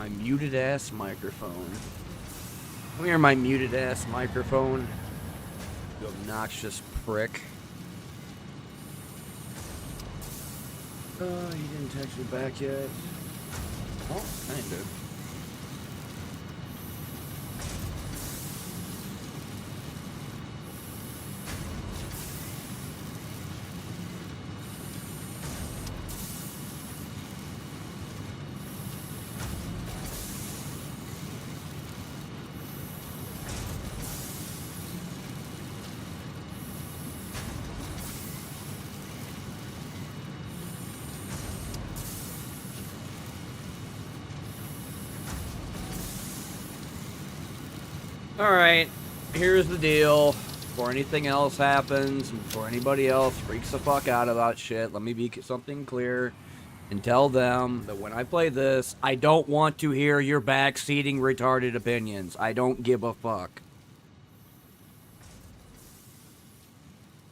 my muted ass microphone. Come here, my muted ass microphone. You obnoxious prick. He didn't text me back yet. Oh, kind of. Alright, here's the deal. Before anything else happens, and before anybody else freaks the fuck out about shit, let me be something clear and tell them that when I play this, I don't want to hear your backseating retarded opinions. I don't give a fuck.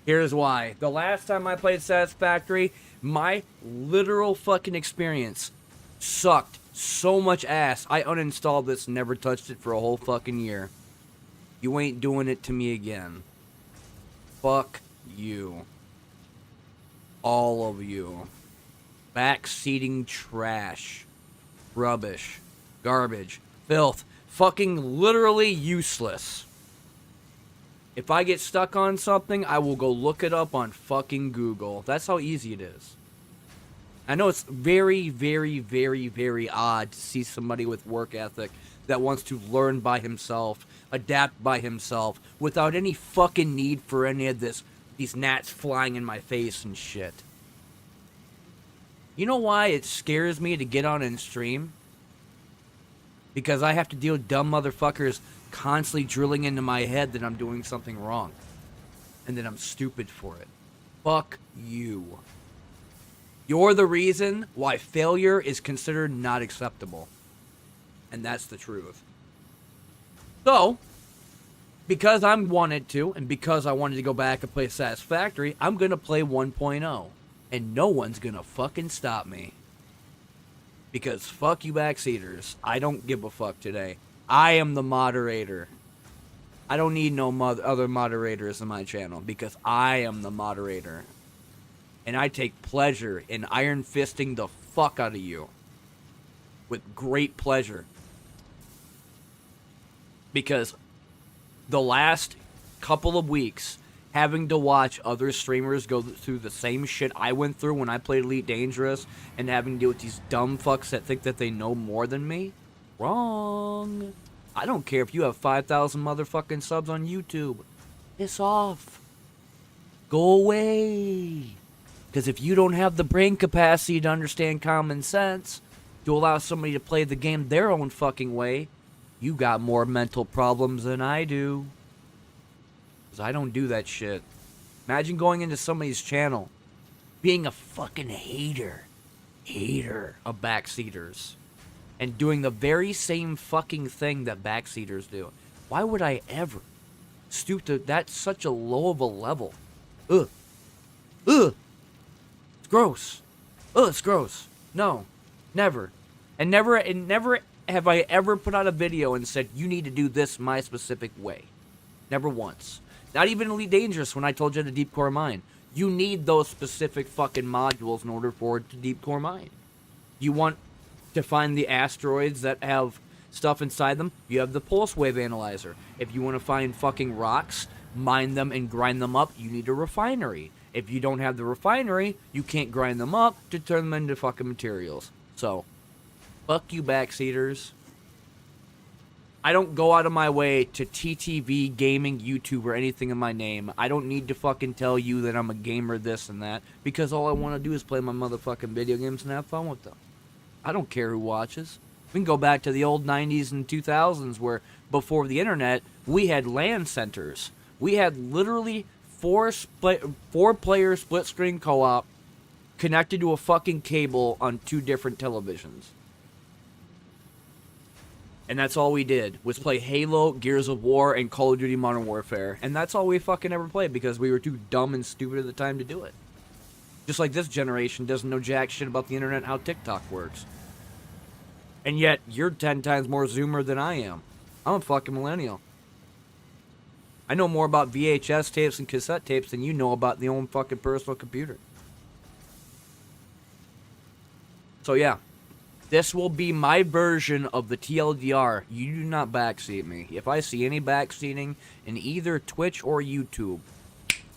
Here's why. The last time I played Satisfactory, my literal fucking experience sucked so much ass. I uninstalled this and never touched it for a whole fucking year. You ain't doing it to me again. Fuck you. All of you. Backseating trash. Rubbish. Garbage. Filth. Fucking literally useless. If I get stuck on something, I will go look it up on fucking Google. That's how easy it is. I know it's very, very, very, very odd to see somebody with work ethic that wants to learn by himself, adapt by himself, without any fucking need for any of this, these gnats flying in my face and shit. You know why it scares me to get on and stream? Because I have to deal with dumb motherfuckers constantly drilling into my head that I'm doing something wrong. And that I'm stupid for it. Fuck you. You're the reason why failure is considered not acceptable. And that's the truth. So, because I wanted to, and because I wanted to go back and play Satisfactory, I'm going to play 1.0. And no one's going to fucking stop me. Because fuck you backseaters. I don't give a fuck today. I am the moderator. I don't need no other moderators in my channel. Because I am the moderator. And I take pleasure in iron fisting the fuck out of you. With great pleasure. Because the last couple of weeks, having to watch other streamers go through the same shit I went through when I played Elite Dangerous, and having to deal with these dumb fucks that think that they know more than me, wrong. I don't care if you have 5,000 motherfucking subs on YouTube. Piss off. Go away. Because if you don't have the brain capacity to understand common sense, to allow somebody to play the game their own fucking way, you got more mental problems than I do. Because I don't do that shit. Imagine going into somebody's channel, being a fucking hater of backseaters, and doing the very same fucking thing that backseaters do. Why would I ever stoop to that's such a low of a level? Ugh. It's gross. It's gross. No. Never. And never have I ever put out a video and said, you need to do this my specific way. Never once. Not even Elite Dangerous when I told you to deep core mine. You need those specific fucking modules in order for it to deep core mine. You want to find the asteroids that have stuff inside them? You have the pulse wave analyzer. If you want to find fucking rocks, mine them and grind them up, you need a refinery. If you don't have the refinery, you can't grind them up to turn them into fucking materials. So, fuck you backseaters. I don't go out of my way to TTV, gaming, YouTube, or anything in my name. I don't need to fucking tell you that I'm a gamer, this and that, because all I want to do is play my motherfucking video games and have fun with them. I don't care who watches. We can go back to the old 90s and 2000s where, before the internet, we had LAN centers. We had literally four-player split-screen co-op connected to a fucking cable on 2 different televisions. And that's all we did, was play Halo, Gears of War, and Call of Duty Modern Warfare. And that's all we fucking ever played, because we were too dumb and stupid at the time to do it. Just like this generation doesn't know jack shit about the internet and how TikTok works. And yet, you're 10 times more Zoomer than I am. I'm a fucking millennial. I know more about VHS tapes and cassette tapes than you know about the own fucking personal computer. So yeah, this will be my version of the TLDR. You do not backseat me. If I see any backseating in either Twitch or YouTube,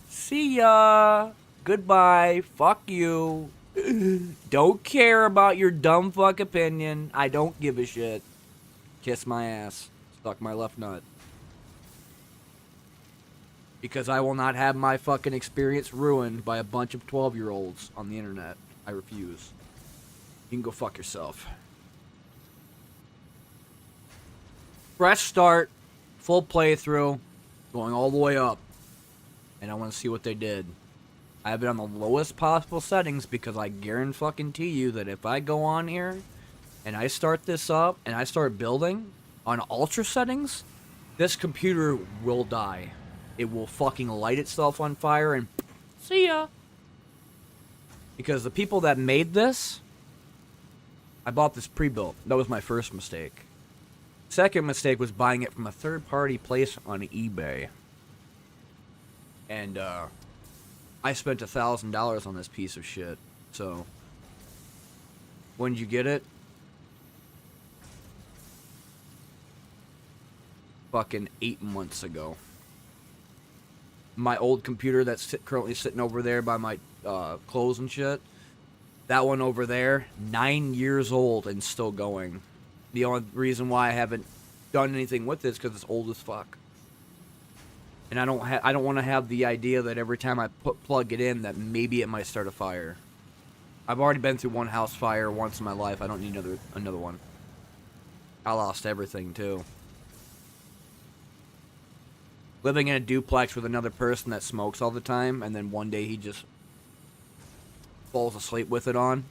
see ya. Goodbye. Fuck you. Don't care about your dumb fuck opinion. I don't give a shit. Kiss my ass. Suck my left nut. Because I will not have my fucking experience ruined by a bunch of 12-year-olds on the internet. I refuse. You can go fuck yourself. Fresh start. Full playthrough. Going all the way up. And I want to see what they did. I have it on the lowest possible settings because I guarantee you that if I go on here and I start this up and I start building on ultra settings, this computer will die. It will fucking light itself on fire and see ya. Because the people that made this, I bought this pre-built. That was my first mistake. Second mistake was buying it from a third-party place on eBay. And, I spent $1,000 on this piece of shit. So, when did you get it? Fucking 8 months ago. My old computer that's currently sitting over there by my clothes and shit. That one over there, 9 years old and still going. The only reason why I haven't done anything with it is because it's old as fuck. And I don't want to have the idea that every time I plug it in that maybe it might start a fire. I've already been through one house fire once in my life. I don't need another one. I lost everything too. Living in a duplex with another person that smokes all the time, and then one day he just falls asleep with it on.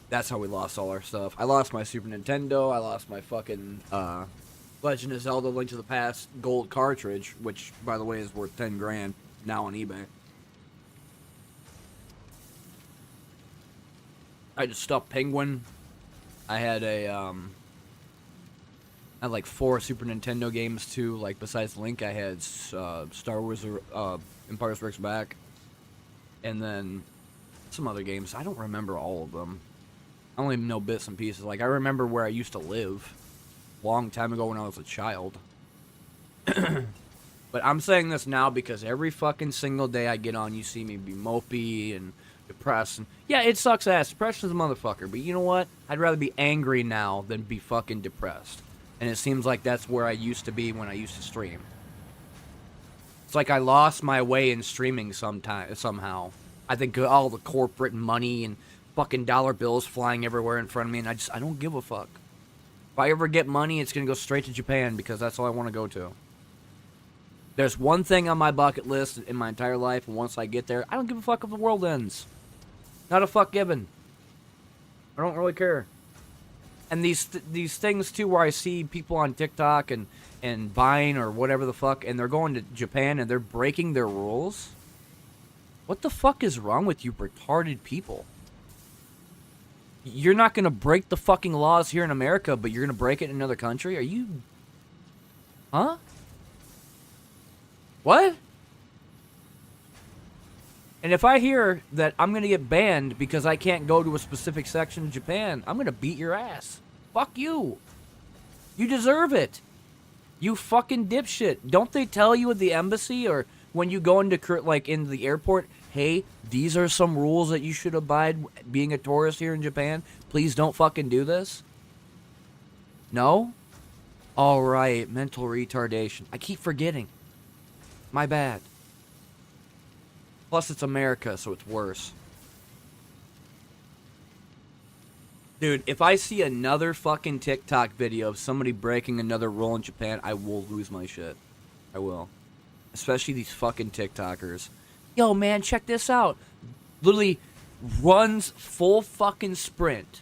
That's how we lost all our stuff. I lost my Super Nintendo. I lost my fucking Legend of Zelda: Link to the Past gold cartridge, which, by the way, is worth 10 grand now on eBay. I just stuffed Penguin. I had I had like 4 Super Nintendo games too. Like besides Link, I had Star Wars Empire Strikes Back, and then some other games. I don't remember all of them. I only know bits and pieces. Like I remember where I used to live. Long time ago when I was a child. But I'm saying this now because every fucking single day I get on, you see me be mopey and depressed. And yeah, it sucks ass. Depression's a motherfucker. But you know what? I'd rather be angry now than be fucking depressed. And it seems like that's where I used to be when I used to stream. It's like I lost my way in streaming somehow. I think all the corporate money and fucking dollar bills flying everywhere in front of me, and I don't give a fuck. If I ever get money, it's going to go straight to Japan because that's all I want to go to. There's one thing on my bucket list in my entire life, and once I get there, I don't give a fuck if the world ends. Not a fuck given. I don't really care. And these things, too, where I see people on TikTok and Vine or whatever the fuck, and they're going to Japan and they're breaking their rules. What the fuck is wrong with you retarded people? You're not going to break the fucking laws here in America, but you're going to break it in another country? Are you... Huh? What? And if I hear that I'm going to get banned because I can't go to a specific section of Japan, I'm going to beat your ass. Fuck you. You deserve it. You fucking dipshit. Don't they tell you at the embassy or when you go into the airport, hey, these are some rules that you should abide being a tourist here in Japan. Please don't fucking do this. No? Alright, mental retardation. I keep forgetting. My bad. Plus, it's America, so it's worse. Dude, if I see another fucking TikTok video of somebody breaking another rule in Japan, I will lose my shit. I will. Especially these fucking TikTokers. Yo, man, check this out. Literally runs full fucking sprint.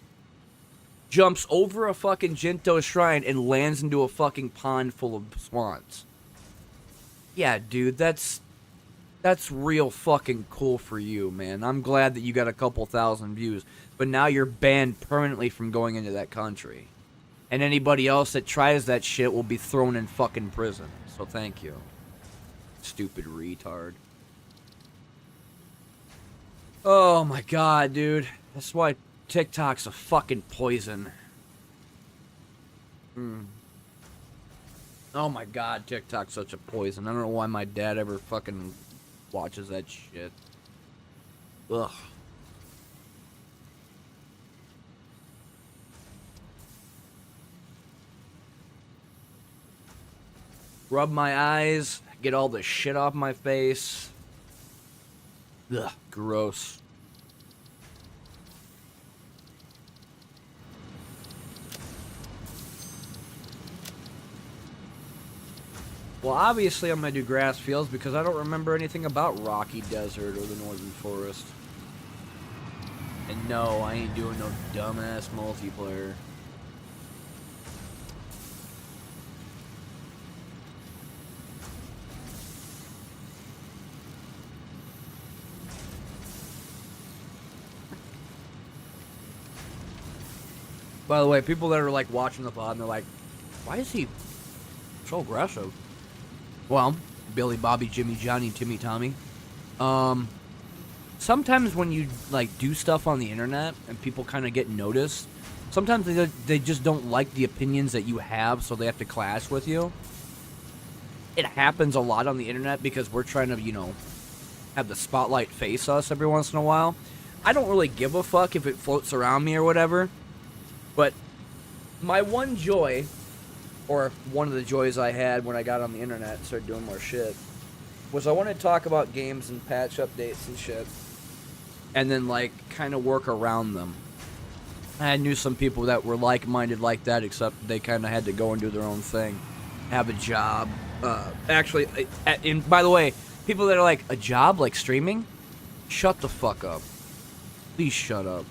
Jumps over a fucking Jinto shrine and lands into a fucking pond full of swans. Yeah, dude, that's... That's real fucking cool for you, man. I'm glad that you got a couple thousand views, but now you're banned permanently from going into that country. And anybody else that tries that shit will be thrown in fucking prison. So thank you. Stupid retard. Oh my god, dude. That's why TikTok's a fucking poison. Oh my god, TikTok's such a poison. I don't know why my dad ever fucking watches that shit. Ugh. Rub my eyes, get all the shit off my face. Ugh, gross. Well, obviously I'm gonna do grass fields because I don't remember anything about Rocky Desert or the Northern Forest. And no, I ain't doing no dumbass multiplayer. By the way, people that are like watching the VOD and they're like, why is he so aggressive? Well, Billy, Bobby, Jimmy, Johnny, Timmy, Tommy. Sometimes when you like do stuff on the internet and people kind of get noticed, sometimes they just don't like the opinions that you have, so they have to clash with you. It happens a lot on the internet because we're trying to, have the spotlight face us every once in a while. I don't really give a fuck if it floats around me or whatever. But my one joy, or one of the joys I had when I got on the internet and started doing more shit, was I wanted to talk about games and patch updates and shit, and then like kind of work around them. I knew some people that were like-minded like that, except they kind of had to go and do their own thing, have a job. And by the way, people that are like, a job like streaming, shut the fuck up. Please shut up.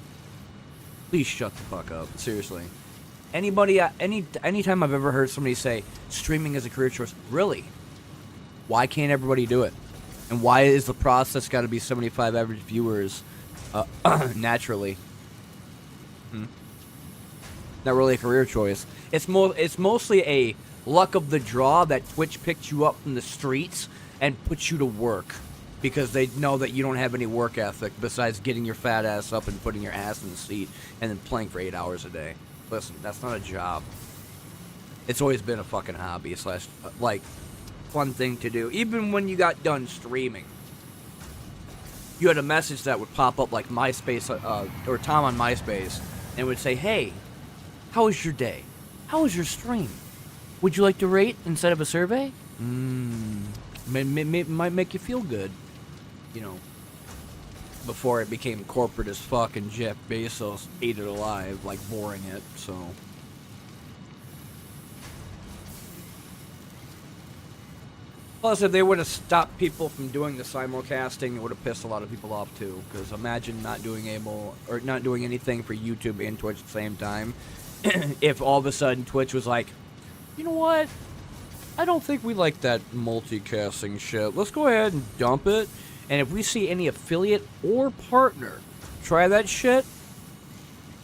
Please shut the fuck up. Seriously. Anytime I've ever heard somebody say streaming is a career choice, really? Why can't everybody do it? And why is the process got to be 75 average viewers naturally? Not really a career choice. It's mostly a luck of the draw that Twitch picked you up from the streets and puts you to work. Because they know that you don't have any work ethic besides getting your fat ass up and putting your ass in the seat and then playing for 8 hours a day. Listen, that's not a job. It's always been a fucking hobby / like fun thing to do. Even when you got done streaming, you had a message that would pop up like MySpace or Tom on MySpace and would say, "Hey, how was your day? How was your stream? Would you like to rate instead of a survey? Might make you feel good." Before it became corporate as fuck and Jeff Bezos ate it alive, like boring it, so. Plus, if they would have stopped people from doing the simulcasting, it would have pissed a lot of people off too. Because imagine not doing anything for YouTube and Twitch at the same time. If all of a sudden Twitch was like, you know what? I don't think we like that multicasting shit. Let's go ahead and dump it. And if we see any affiliate or partner try that shit,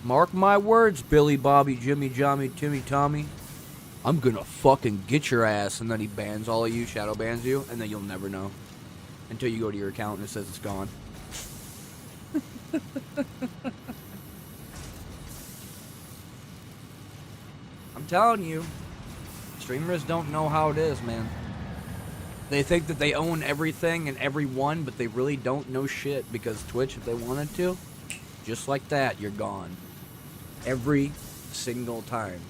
mark my words, Billy, Bobby, Jimmy, Johnny, Timmy, Tommy, I'm gonna fucking get your ass. And then he bans all of you, shadow bans you, and then you'll never know. Until you go to your account and it says it's gone. I'm telling you, streamers don't know how it is, man. They think that they own everything and everyone, but they really don't know shit, because Twitch, if they wanted to, just like that, you're gone. Every single time.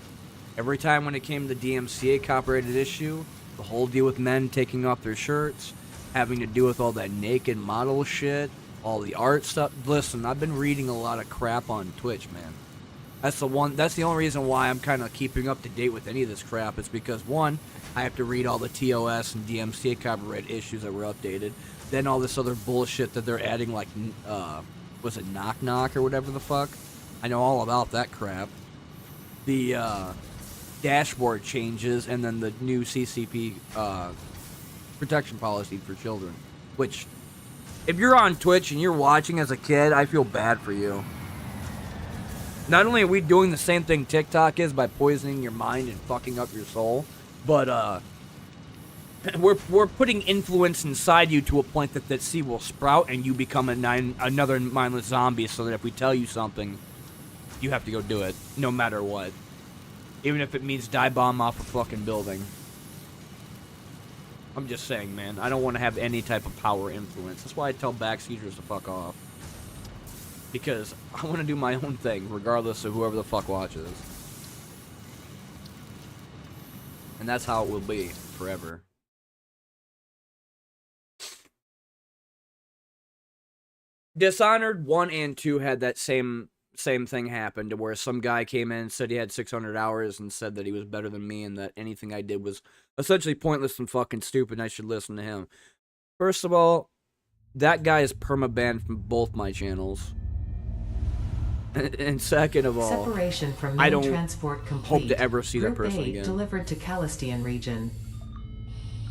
Every time when it came to the DMCA copyrighted issue, the whole deal with men taking off their shirts, having to do with all that naked model shit, all the art stuff. Listen, I've been reading a lot of crap on Twitch, man. That's the only reason why I'm kind of keeping up to date with any of this crap. It's because, one, I have to read all the TOS and DMCA copyright issues that were updated. Then all this other bullshit that they're adding, like, was it Knock Knock or whatever the fuck? I know all about that crap. The dashboard changes, and then the new CCP protection policy for children. Which, if you're on Twitch and you're watching as a kid, I feel bad for you. Not only are we doing the same thing TikTok is by poisoning your mind and fucking up your soul, but we're putting influence inside you to a point that seed will sprout and you become another mindless zombie, so that if we tell you something, you have to go do it, no matter what. Even if it means die bomb off a fucking building. I'm just saying, man, I don't want to have any type of power influence. That's why I tell backseaters to fuck off. Because I want to do my own thing, regardless of whoever the fuck watches. And that's how it will be, forever. Dishonored 1 and 2 had that same thing happen, to where some guy came in and said he had 600 hours and said that he was better than me and that anything I did was essentially pointless and fucking stupid and I should listen to him. First of all, that guy is permabanned from both my channels. And second of all, separation from main I don't transport complete. hope to ever see that person again. Delivered to Calistian region.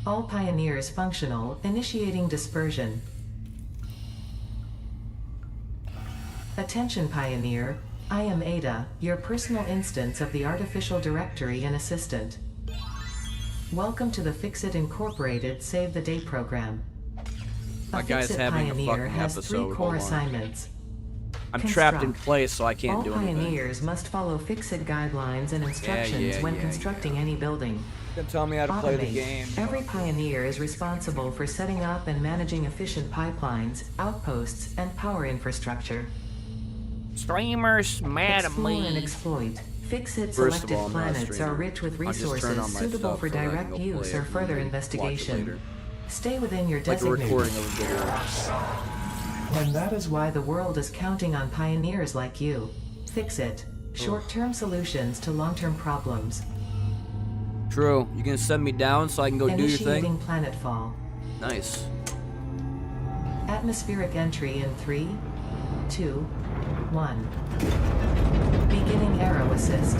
All pioneers functional, initiating dispersion. Attention Pioneer, I am Ada, your personal instance of the artificial directory and assistant. Welcome to the Fixit Incorporated Save the Day program. My guy's having a fucking has episode. 3 core assignments. I'm trapped in place, so I can't do anything. All pioneers must follow Fixit guidelines and instructions when constructing any building. You can tell me how to play the game. Every pioneer is responsible for setting up and managing efficient pipelines, outposts, and power infrastructure. Streamers mad at Explore me. and exploit. Fixit First of selected all, I'm not a planets streamer. are rich with I'll just turn on resources my suitable stuff for so I can direct go use play or it further and watch it investigation. later. Stay within your Like a designated. recording of a video. And that is why the world is counting on pioneers like you. Fixit. Short-term solutions to long-term problems. True. You gonna send me down so I can go do your Initiating thing? planetfall. Nice. Atmospheric entry in 3, 2, 1. Beginning aero assist.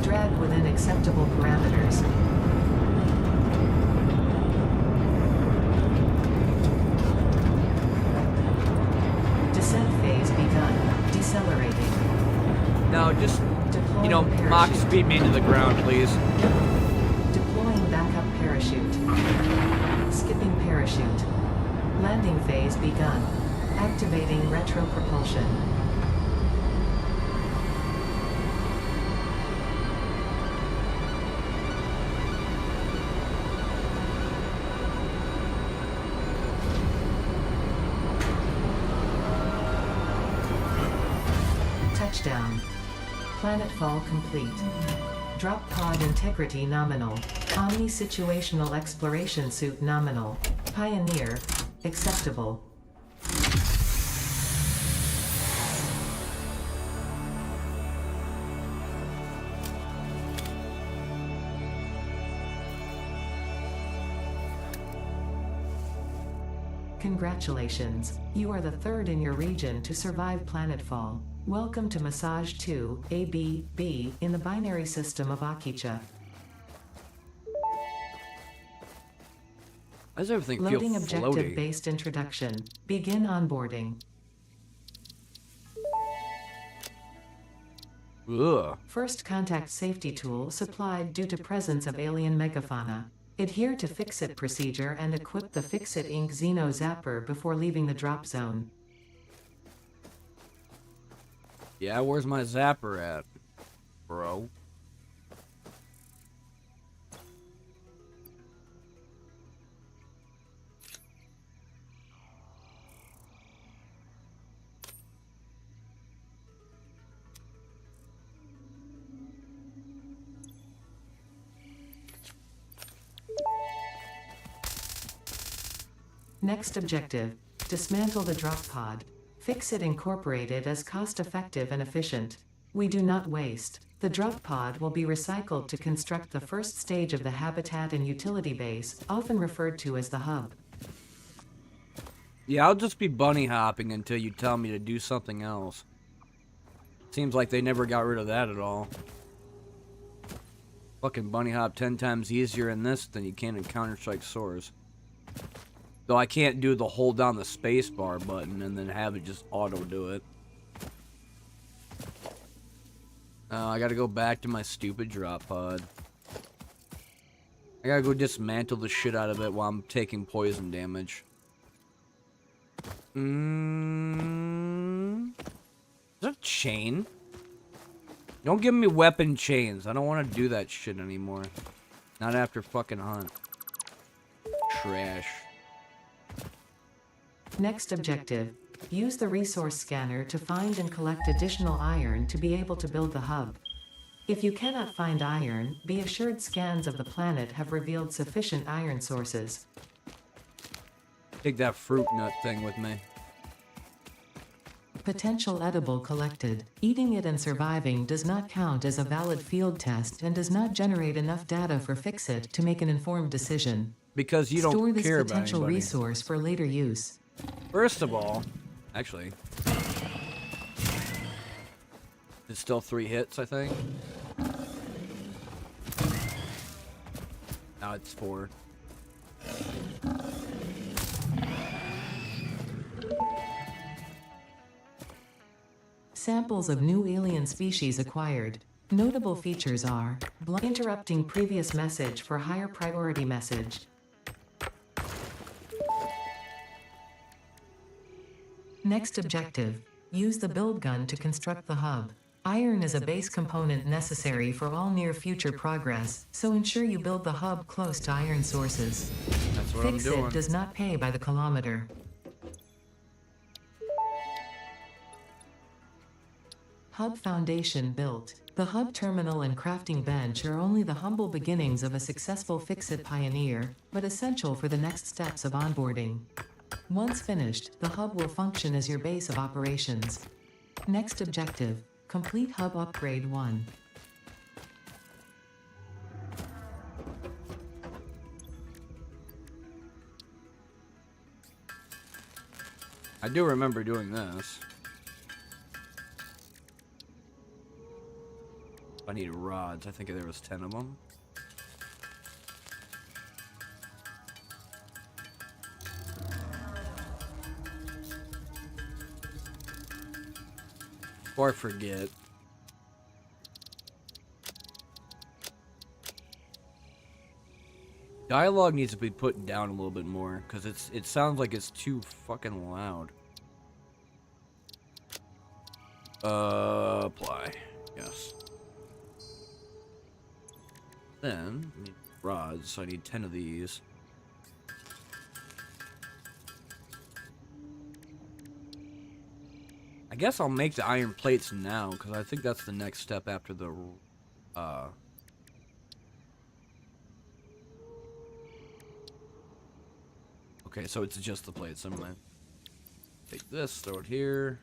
Drag within acceptable parameters. Descent phase begun. Decelerating. No, just, Deploying you know, parachute. mock speed me into the ground, please. Deploying backup parachute. Skipping parachute. Landing phase begun. Activating retro propulsion. Touchdown. Planetfall complete. Drop pod integrity nominal. Omni-situational exploration suit nominal. Pioneer. Acceptable. Congratulations. You are the 3rd in your region to survive planetfall. Welcome to Massage 2, A-B-B, in the binary system of Akicha. Why does everything feel Loading floaty? objective-based introduction. Begin onboarding. Ugh. First contact safety tool supplied due to presence of alien megafauna. Adhere to Fixit procedure and equip the Fixit Inc. Xeno Zapper before leaving the drop zone. Yeah, where's my zapper at, bro? Next objective, dismantle the drop pod. Fixit Incorporated as cost-effective and efficient. We do not waste. The drop pod will be recycled to construct the first stage of the habitat and utility base, often referred to as the hub. Yeah, I'll just be bunny hopping until you tell me to do something else. Seems like they never got rid of that at all. Fucking bunny hop 10 times easier in this than you can in Counter-Strike Source. Though I can't do the hold down the space bar button and then have it just auto do it. I gotta go back to my stupid drop pod. I gotta go dismantle the shit out of it while I'm taking poison damage. Is that a chain? Don't give me weapon chains. I don't want to do that shit anymore. Not after fucking hunt. Trash. Next objective. Use the resource scanner to find and collect additional iron to be able to build the hub. If you cannot find iron, be assured scans of the planet have revealed sufficient iron sources. Take that fruit nut thing with me. Potential edible collected. Eating it and surviving does not count as a valid field test and does not generate enough data for Fixit to make an informed decision. Because you don't Store this care about potential anybody. resource for later use. First of all, actually, it's still 3 hits, I think. Now it's 4. Samples of new alien species acquired. Notable features are interrupting previous message for higher priority message. Next objective. Use the build gun to construct the hub. Iron is a base component necessary for all near future progress, so ensure you build the hub close to iron sources. That's what I'm doing. Fixit does not pay by the kilometer. Hub foundation built. The hub terminal and crafting bench are only the humble beginnings of a successful Fixit pioneer, but essential for the next steps of onboarding. Once finished, the hub will function as your base of operations. Next objective. Complete hub upgrade 1. I do remember doing this. I need rods. I think there was 10 of them. Before I forget. Dialogue needs to be put down a little bit more, because it sounds like it's too fucking loud. Apply. Yes. Then, I need rods, so I need 10 of these. I guess I'll make the iron plates now, because I think that's the next step after the, Okay, so it's just the plates. I'm gonna take this, throw it here.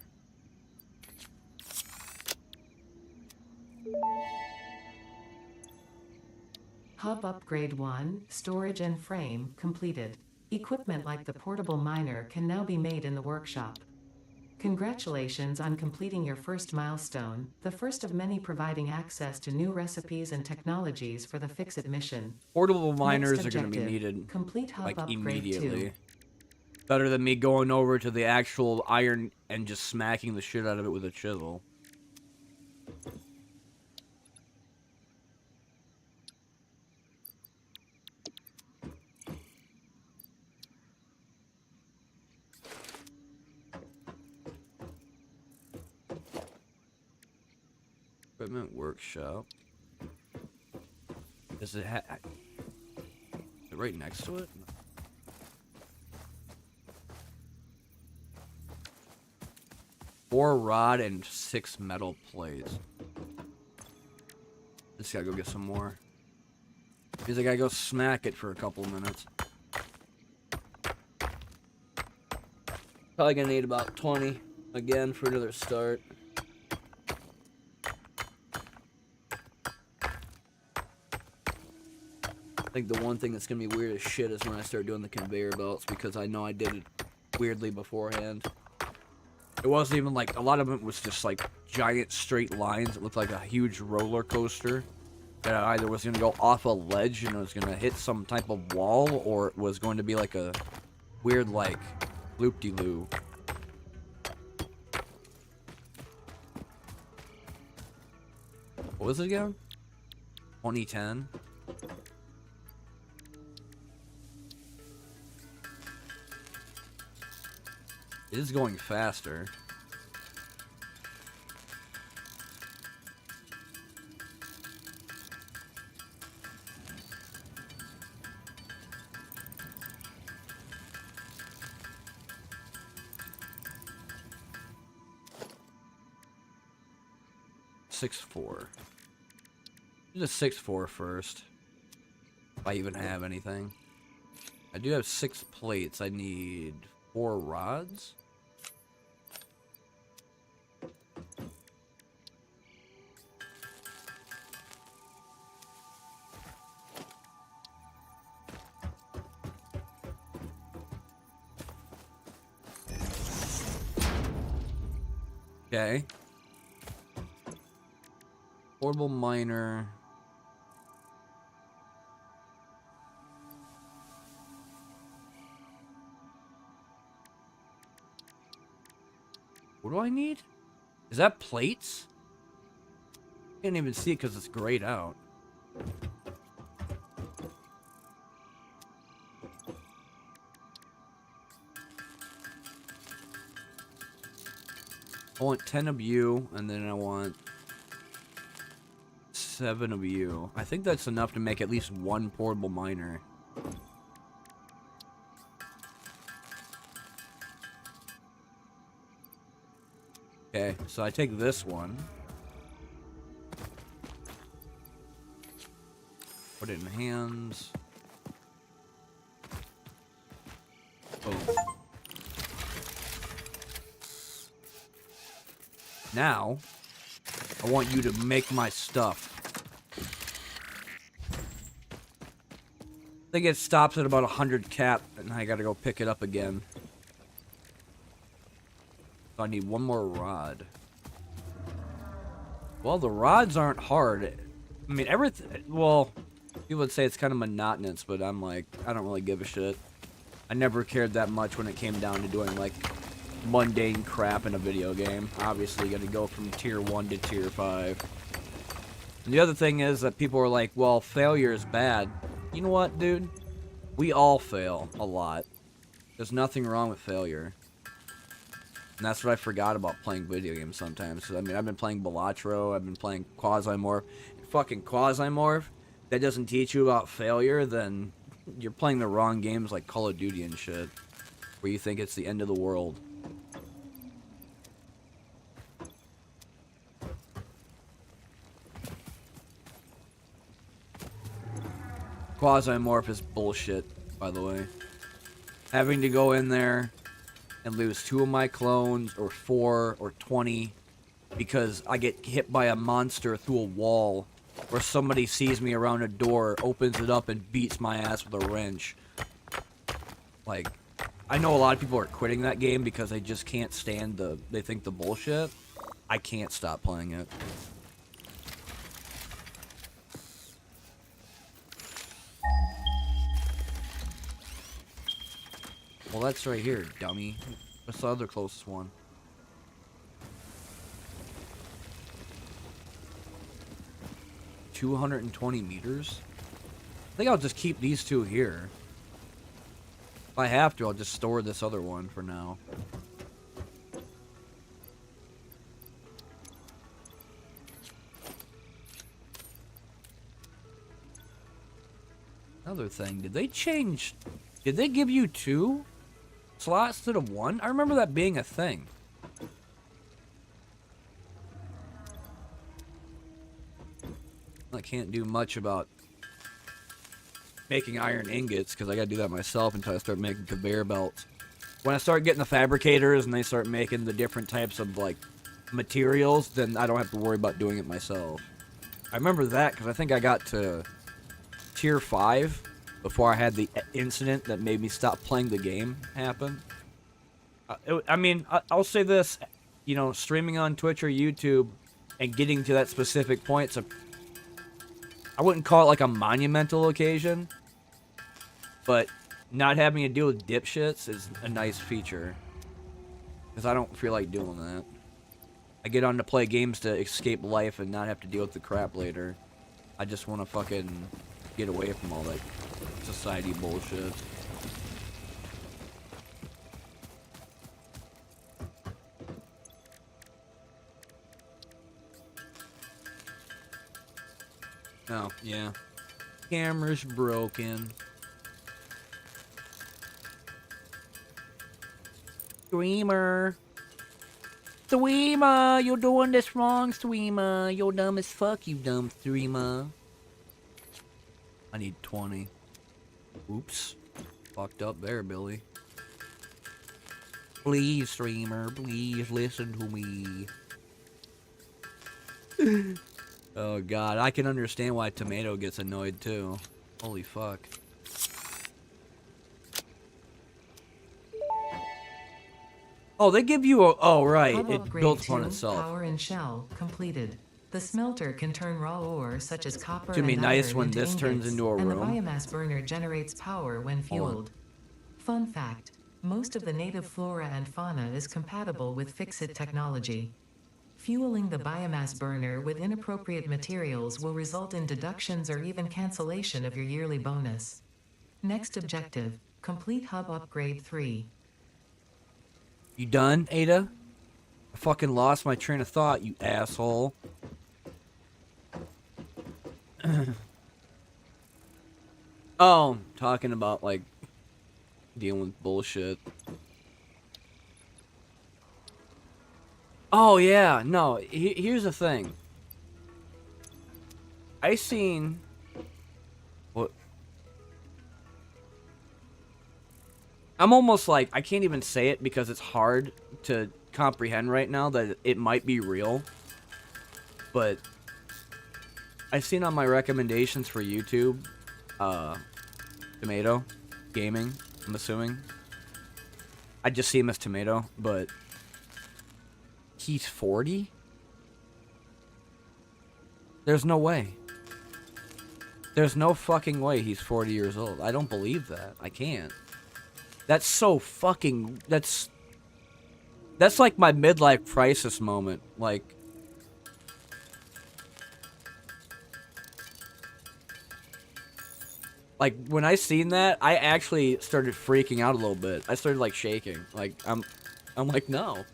Hub upgrade 1, storage and frame, completed. Equipment like the portable miner can now be made in the workshop. Congratulations on completing your first milestone, the first of many providing access to new recipes and technologies for the Fixit mission. Portable miners Next are going to be objective, needed, complete hub like, upgrade immediately. 2. Better than me going over to the actual iron and just smacking the shit out of it with a chisel. Equipment workshop. Does it have... Is it right next to it? 4 rod and 6 metal plates. Just gotta go get some more. Because I gotta go smack it for a couple minutes. Probably gonna need about 20 again for another start. I think the one thing that's gonna be weird as shit is when I start doing the conveyor belts, because I know I did it weirdly beforehand. It wasn't even like, a lot of it was just like giant straight lines. It looked like a huge roller coaster that either was going to go off a ledge and it was going to hit some type of wall, or it was going to be like a weird, like, loop-de-loo. What was it again? 2010? It is going faster. Six four. Do the 6-4 first. If I even have anything. I do have 6 plates. I need 4 rods. Okay. Portable miner. What do I need? Is that plates? Can't even see it because it's grayed out. I want 10 of you, and then I want 7 of you. I think that's enough to make at least one portable miner. Okay, so I take this one. Put it in hands. Boom. Now, I want you to make my stuff. I think it stops at about 100 cap, and I gotta go pick it up again. So I need one more rod. Well, the rods aren't hard. I mean, everything... Well, people would say it's kind of monotonous, but I'm like, I don't really give a shit. I never cared that much when it came down to doing, like, mundane crap in a video game. Obviously, you gotta go from tier 1 to tier 5. And the other thing is that people are like, well, failure is bad. You know what, dude? We all fail a lot. There's nothing wrong with failure. And that's what I forgot about playing video games sometimes. I mean, I've been playing Balatro, I've been playing Quasimorph. Fucking Quasimorph, that doesn't teach you about failure, then you're playing the wrong games like Call of Duty and shit. Where you think it's the end of the world. Quasimorph is bullshit, by the way. Having to go in there and lose 2 of my clones, or 4, or 20, because I get hit by a monster through a wall, or somebody sees me around a door, opens it up, and beats my ass with a wrench. Like, I know a lot of people are quitting that game because they just can't stand they think the bullshit. I can't stop playing it. Well, that's right here, dummy. What's the other closest one? $220 meters? I think I'll just keep these 2 here. If I have to, I'll just store this other one for now. Another thing, did they give you 2 slots instead of 1? I remember that being a thing. I can't do much about making iron ingots because I gotta do that myself until I start making conveyor belts. When I start getting the fabricators and they start making the different types of like materials, then I don't have to worry about doing it myself. I remember that because I think I got to tier 5 before I had the incident that made me stop playing the game happen. I mean, I'll say this, you know, streaming on Twitch or YouTube and getting to that specific point, I wouldn't call it like a monumental occasion, but not having to deal with dipshits is a nice feature. Because I don't feel like doing that. I get on to play games to escape life and not have to deal with the crap later. I just want to fucking get away from all that society bullshit. Oh, yeah. Camera's broken. Streamer. Streamer, you're doing this wrong, streamer. You're dumb as fuck, you dumb streamer. I need 20. Oops. Fucked up there, Billy. Please, streamer, please listen to me. Oh, God. I can understand why Tomato gets annoyed, too. Holy fuck. Oh, they give you a... Oh, right. Hub It upgrade built upon 2, itself. Power and shell completed. The smelter can turn raw ore such as copper It's gonna be and nice iron when into this turns ingots, into a and the room. biomass burner generates power when fueled. Fun fact, most of the native flora and fauna is compatible with Fix-It technology. Fueling the biomass burner with inappropriate materials will result in deductions or even cancellation of your yearly bonus. Next objective, complete hub upgrade 3. You done, Ada? I fucking lost my train of thought, you asshole. Oh, talking about, like, dealing with bullshit. Oh, yeah, no, here's the thing. I seen... What? I'm almost like, I can't even say it because it's hard to comprehend right now that it might be real. But I seen on my recommendations for YouTube, Tomato Gaming, I'm assuming. I just see him as Tomato, but he's 40? There's no way. There's no fucking way he's 40 years old. I don't believe that. I can't. That's so fucking... That's like my midlife crisis moment. Like... Like, when I seen that, I actually started freaking out a little bit. I started, like, shaking. Like, I'm like, no.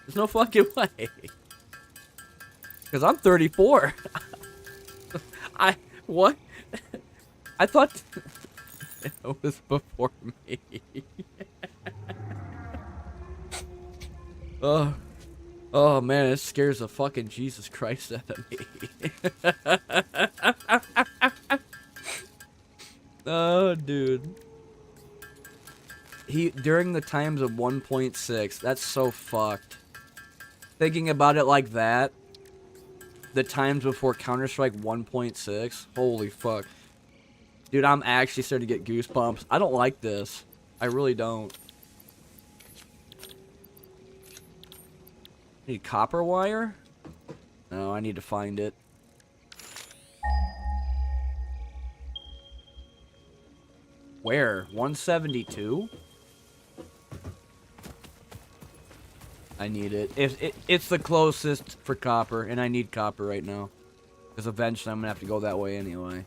There's no fucking way. Because I'm 34. What? I thought it was before me. Oh, man, it scares the fucking Jesus Christ out of me. Oh, dude. During the times of 1.6, that's so fucked. Thinking about it like that, the times before Counter-Strike 1.6, holy fuck. Dude, I'm actually starting to get goosebumps. I don't like this. I really don't. Need copper wire? No, I need to find it. Where? 172? I need it. It's the closest for copper, and I need copper right now. Because eventually I'm going to have to go that way anyway.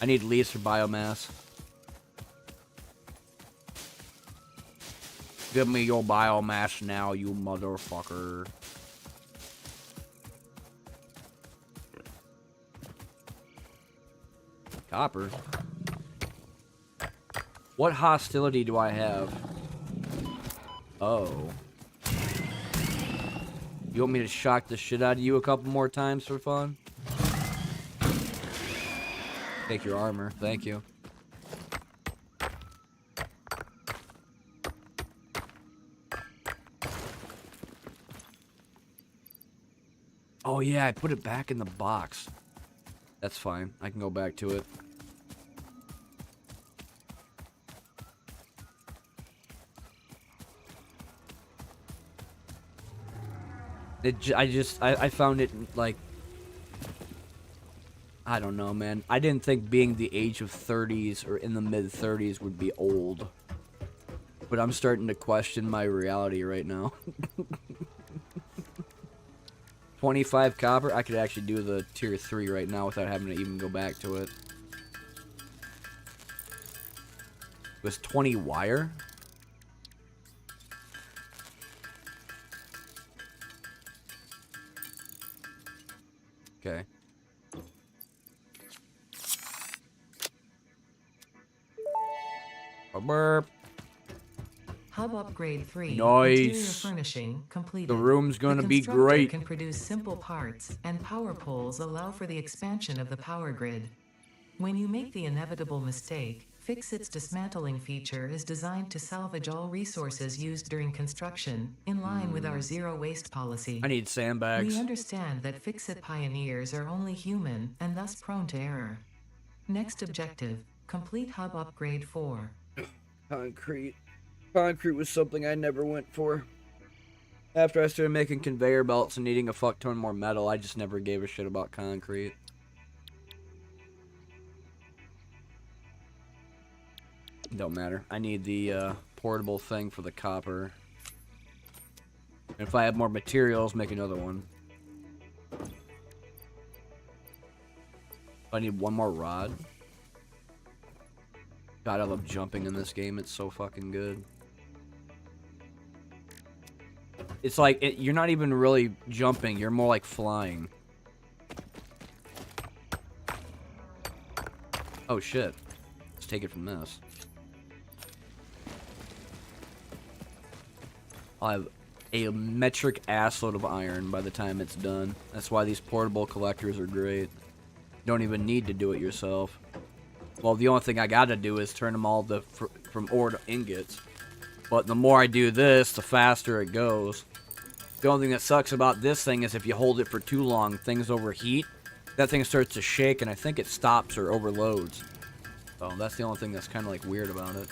I need leads for biomass. Give me your biomass now, you motherfucker. Copper? What hostility do I have? Oh. You want me to shock the shit out of you a couple more times for fun? Take your armor. Thank you. Oh yeah, I put it back in the box. That's fine. I can go back to it. I found it, like... I don't know, man. I didn't think being the age of 30s or in the mid 30s would be old. But I'm starting to question my reality right now. 25 copper? I could actually do the tier 3 right now without having to even go back to it. It was 20 wire? Okay. A burp. Hub upgrade 3. Nice. Interior furnishing completed. The room's gonna be constructor great. can produce simple parts, and power poles allow for the expansion of the power grid. When you make the inevitable mistake, Fix-It's dismantling feature is designed to salvage all resources used during construction, in line with our zero waste policy. I need sandbags. We understand that Fix-It pioneers are only human, and thus prone to error. Next objective, complete hub upgrade 4. Concrete. Concrete was something I never went for. After I started making conveyor belts and needing a fuck ton more metal, I just never gave a shit about concrete. Don't matter. I need the portable thing for the copper. And if I have more materials, make another one. I need one more rod. God, I love jumping in this game. It's so fucking good. It's like, you're not even really jumping. You're more like flying. Oh, shit. Let's take it from this. I'll have a metric assload of iron by the time it's done. That's why these portable collectors are great. You don't even need to do it yourself. Well, the only thing I gotta do is turn them all from ore to ingots. But the more I do this, the faster it goes. The only thing that sucks about this thing is if you hold it for too long, things overheat. That thing starts to shake, and I think it stops or overloads. So that's the only thing that's kind of like weird about it.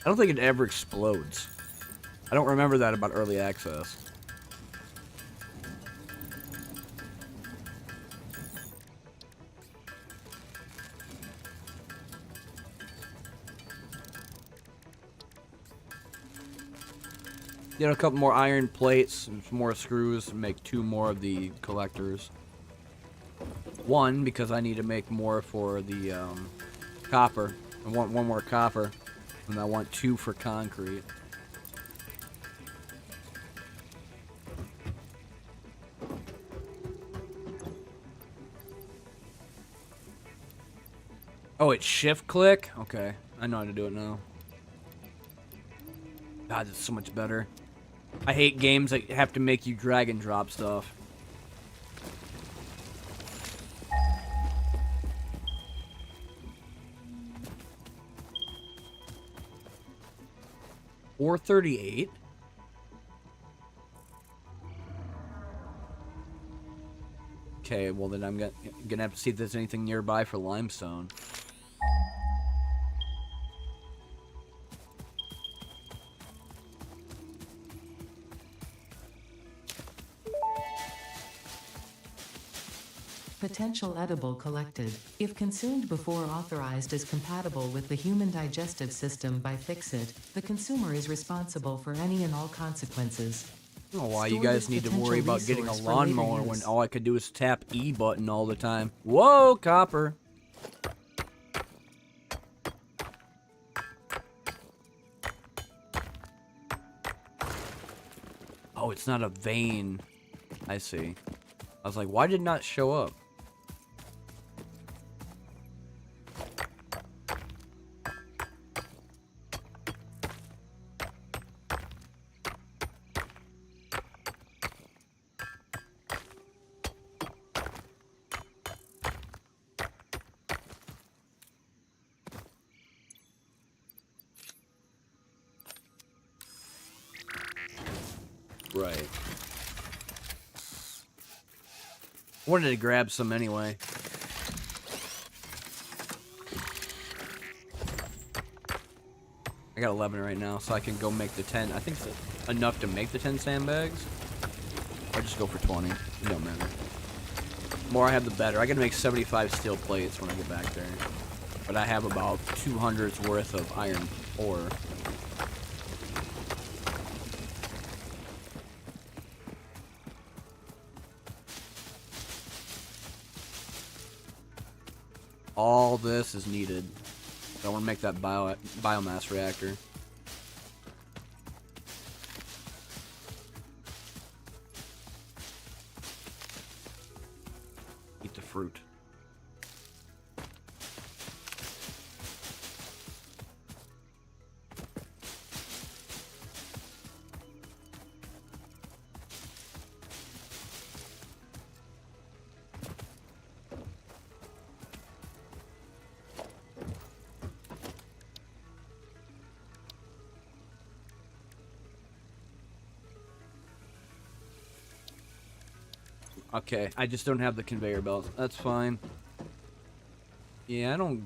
I don't think it ever explodes. I don't remember that about early access. Get a couple more iron plates and some more screws and make 2 more of the collectors. 1, because I need to make more for the copper. I want 1 more copper, and I want 2 for concrete. Oh, it's shift click? Okay, I know how to do it now. God, it's so much better. I hate games that have to make you drag and drop stuff. $438. Okay, well then I'm gonna have to see if there's anything nearby for limestone. Potential edible collected. If consumed before authorized as compatible with the human digestive system by Fix-It, the consumer is responsible for any and all consequences. I don't know why you Store guys this need to potential worry about getting a resource for later lawnmower when use. all I could do is tap E button all the time. Whoa, copper. Oh, it's not a vein. I see. I was like, why did it not show up? Right. Wanted to grab some anyway. I got 11 right now, so I can go make the 10. I think it's enough to make the 10 sandbags. Or just go for 20. It don't matter. more I have, the better. I gotta make 75 steel plates when I get back there. But I have about 200's worth of iron ore. All this is needed. I want to make that biomass reactor. Eat the fruit. Okay, I just don't have the conveyor belts. That's fine. Yeah, I don't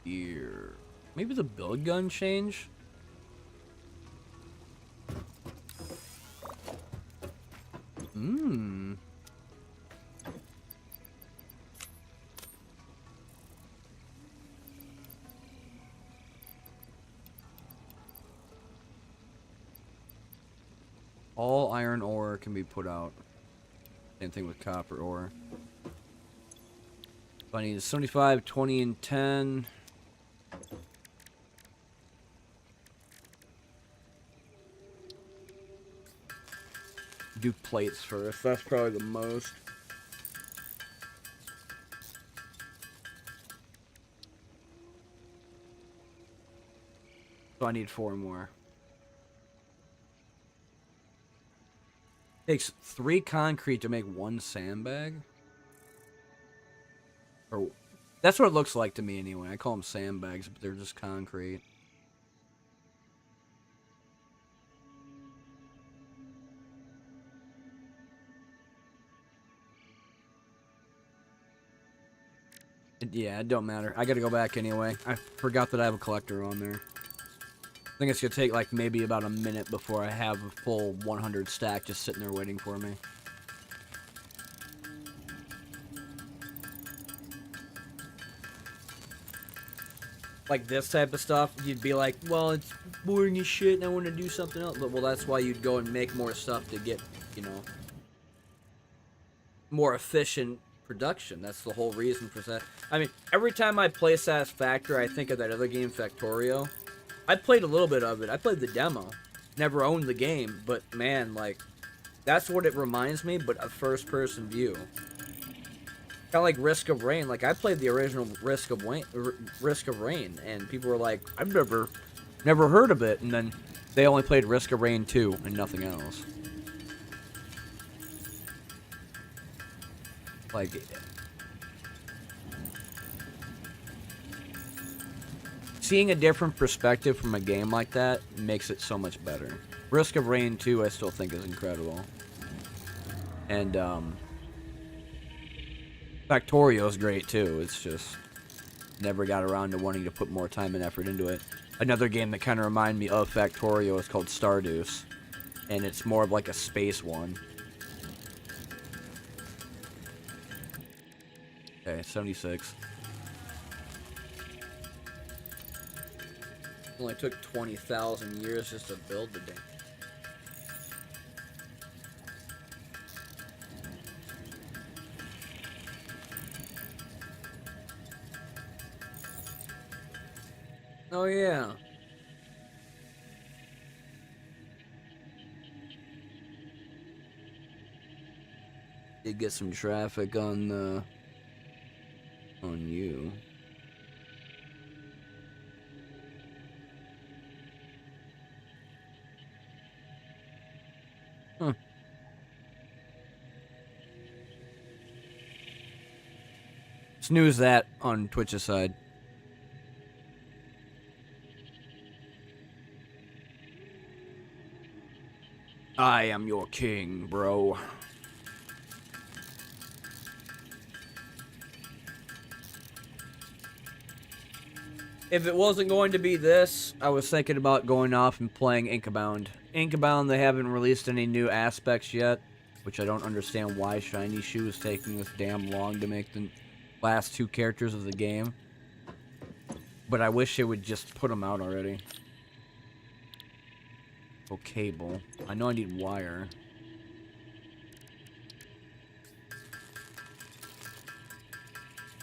care. Maybe the build gun change? Hmm. All iron ore can be put out. Same thing with copper ore. So I need 75, 20, and 10. Do plates first. That's probably the most. So I need 4 more. Takes 3 concrete to make 1 sandbag? Or that's what it looks like to me anyway. I call them sandbags, but they're just concrete. Yeah, it don't matter. I gotta go back anyway. I forgot that I have a collector on there. I think it's gonna take like maybe about a minute before I have a full 100 stack just sitting there waiting for me. Like this type of stuff, you'd be like, well, it's boring as shit and I want to do something else. But, well, that's why you'd go and make more stuff to get, you know, more efficient production. That's the whole reason for that. I mean, every time I play Satisfactory, I think of that other game, Factorio. I played a little bit of it. I played the demo. Never owned the game, but man, like, that's what it reminds me, but a first-person view. Kind of like Risk of Rain. Like, I played the original Risk of Rain, and people were like, I've never heard of it, and then they only played Risk of Rain 2 and nothing else. Like, seeing a different perspective from a game like that makes it so much better. Risk of Rain 2 I still think is incredible. And, Factorio is great too. It's just never got around to wanting to put more time and effort into it. Another game that kind of reminded me of Factorio is called Stardew, and it's more of like a space one. Okay, 76. Only took 20,000 years just to build the damn. Oh yeah. Did get some traffic on you. Huh. Snooze that on Twitch's side. I am your king, bro. If it wasn't going to be this, I was thinking about going off and playing Inkbound. Inkbound, they haven't released any new aspects yet. which I don't understand why Shiny Shoe is taking this damn long to make the last 2 characters of the game. But I wish it would just put them out already. Oh, cable. I know I need wire.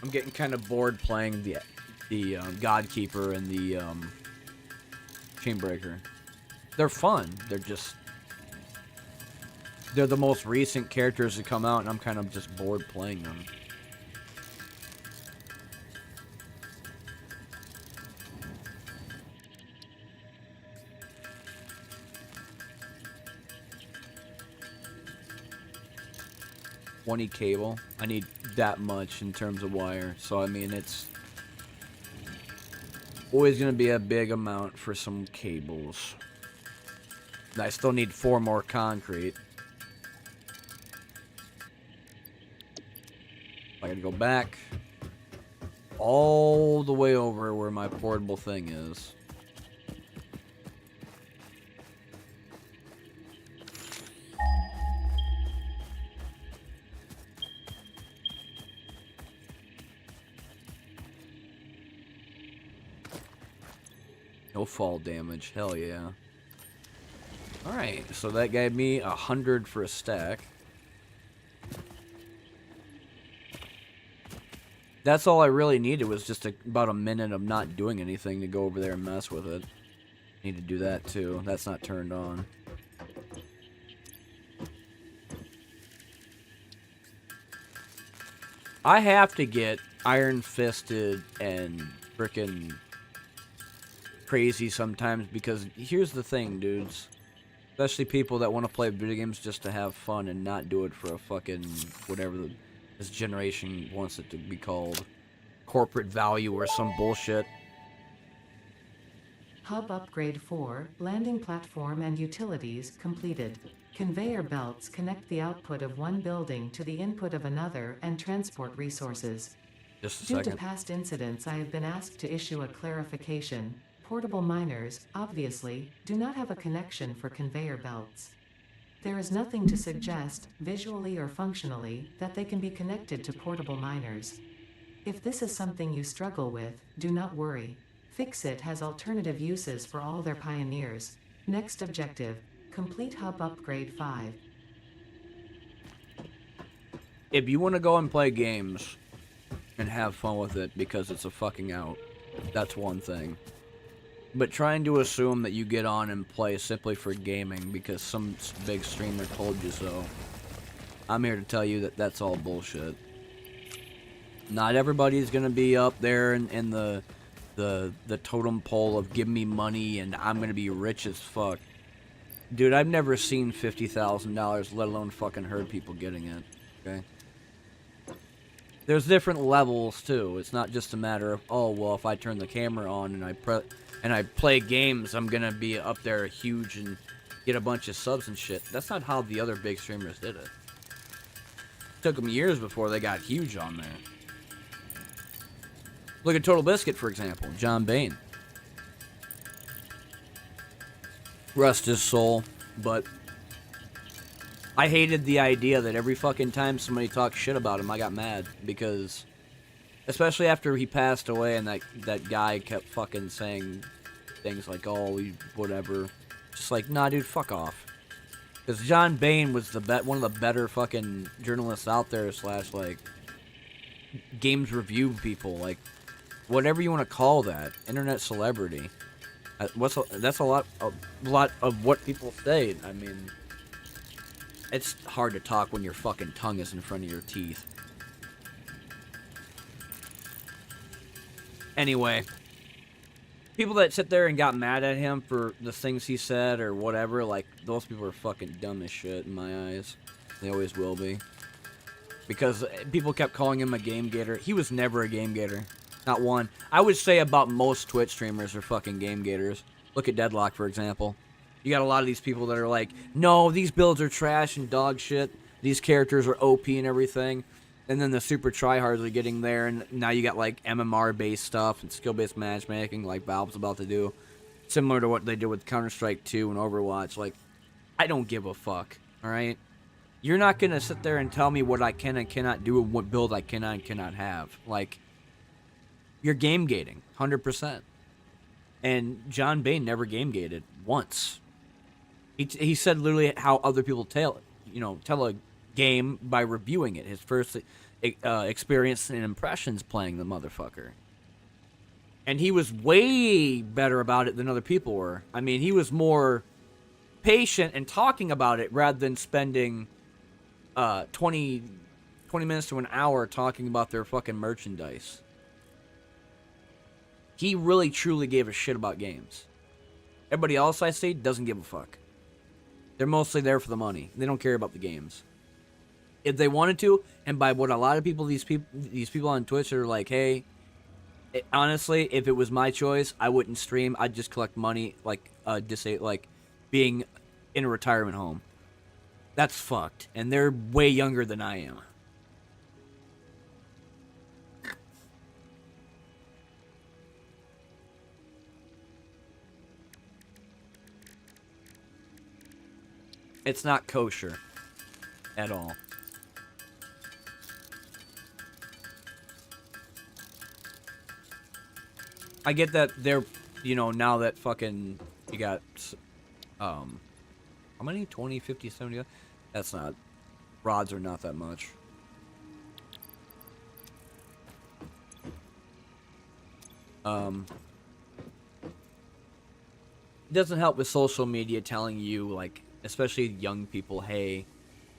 I'm getting kind of bored playing the Godkeeper and the Chainbreaker. They're fun. They're the most recent characters to come out, and I'm kind of just bored playing them. $20 cable. I need that much in terms of wire. So, I mean, it's always going to be a big amount for some cables. I still need 4 more concrete. I gotta go back all the way over where my portable thing is. No fall damage. Hell yeah. Alright, so that gave me 100 for a stack. That's all I really needed, was just about a minute of not doing anything to go over there and mess with it. Need to do that too. That's not turned on. I have to get Iron Fisted and frickin' crazy sometimes, because here's the thing, dudes. Especially people that want to play video games just to have fun and not do it for a fucking whatever this generation wants it to be called. Corporate value or some bullshit. Hub upgrade 4, landing platform and utilities completed. Conveyor belts connect the output of one building to the input of another and transport resources. Just a Due second. to past incidents, I have been asked to issue a clarification. Portable miners, obviously, do not have a connection for conveyor belts. There is nothing to suggest, visually or functionally, that they can be connected to portable miners. If this is something you struggle with, do not worry. Fixit has alternative uses for all their pioneers. Next objective, complete hub upgrade 5. If you want to go and play games and have fun with it because it's a fucking out, that's one thing. But trying to assume that you get on and play simply for gaming because some big streamer told you so, I'm here to tell you that that's all bullshit. Not everybody's gonna be up there in the totem pole of give me money and I'm gonna be rich as fuck. Dude, I've never seen $50,000, let alone fucking heard people getting it. Okay. There's different levels too. It's not just a matter of, oh well, if I turn the camera on and I play games, I'm gonna be up there huge and get a bunch of subs and shit. That's not how the other big streamers did it. It took them years before they got huge on there. Look at Total Biscuit, for example. John Bain. Rest his soul, but I hated the idea that every fucking time somebody talked shit about him, I got mad, because especially after he passed away and that guy kept fucking saying things like, oh, whatever. Just like, nah, dude, fuck off. Because John Bain was one of the better fucking journalists out there, / like, games review people, like, whatever you want to call that. Internet celebrity. That's a lot of what people say. I mean, it's hard to talk when your fucking tongue is in front of your teeth. Anyway, people that sit there and got mad at him for the things he said or whatever, like, those people are fucking dumb as shit in my eyes. They always will be. Because people kept calling him a game gator. He was never a game gator. Not one. I would say about most Twitch streamers are fucking game gators. Look at Deadlock, for example. You got a lot of these people that are like, no, these builds are trash and dog shit. These characters are OP and everything. And then the super tryhards are getting there, and now you got like MMR-based stuff and skill-based matchmaking like Valve's about to do. Similar to what they did with Counter-Strike 2 and Overwatch. Like, I don't give a fuck, alright? You're not gonna sit there and tell me what I can and cannot do and what build I can and cannot have. Like, you're game gating, 100%. And John Bain never game gated once. He said literally how other people tell a game by reviewing it. His first experience and impressions playing the motherfucker. And he was way better about it than other people were. I mean, he was more patient and talking about it rather than spending 20 minutes to an hour talking about their fucking merchandise. He really truly gave a shit about games. Everybody else I see doesn't give a fuck. They're mostly there for the money. They don't care about the games. If they wanted to, and by what a lot of people, these people on Twitch are like, hey, honestly, if it was my choice, I wouldn't stream. I'd just collect money, like being in a retirement home. That's fucked, and they're way younger than I am. It's not kosher at all. I get that they're, now that fucking, you got, how many? 20, 50, 70? That's not, rods are not that much. It doesn't help with social media telling you, like, especially young people, hey,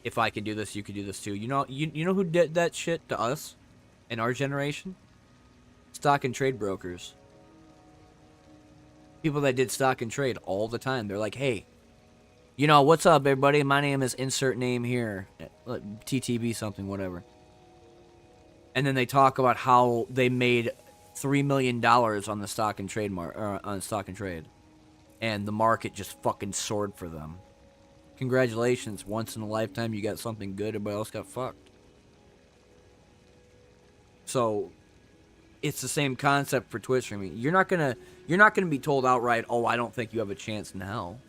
if I can do this, you can do this too. You know who did that shit to us in our generation? Stock and trade brokers. People that did stock and trade all the time. They're like, hey, what's up, everybody? My name is insert name here. TTB something, whatever. And then they talk about how they made $3 million on the stock and trade on stock and trade. And the market just fucking soared for them. Congratulations, once in a lifetime you got something good, everybody else got fucked. So it's the same concept for Twitch streaming. You're not gonna be told outright, oh, I don't think you have a chance in hell.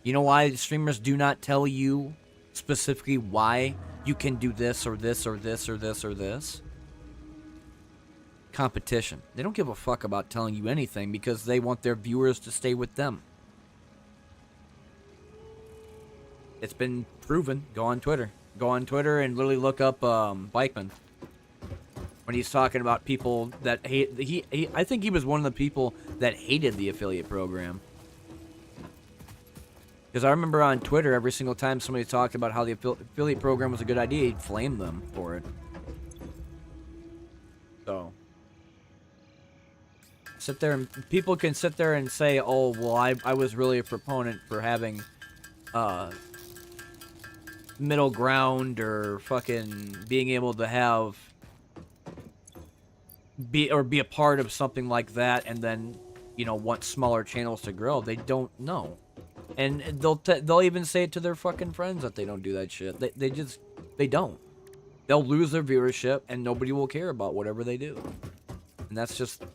You know why streamers do not tell you specifically why you can do this or this or this or this or this? Competition. They don't give a fuck about telling you anything because they want their viewers to stay with them. It's been proven. Go on Twitter. Go on Twitter and literally look up Bikeman. When he's talking about people that hate... I think he was one of the people that hated the affiliate program. Because I remember on Twitter, every single time somebody talked about how the affiliate program was a good idea, he'd flame them for it. So... sit there and... people can sit there and say, oh, well, I was really a proponent for having... middle ground or fucking being able to have be a part of something like that, and then want smaller channels to grow. They don't know, and they'll even say it to their fucking friends that they don't do that shit. They don't. They'll lose their viewership and nobody will care about whatever they do, and that's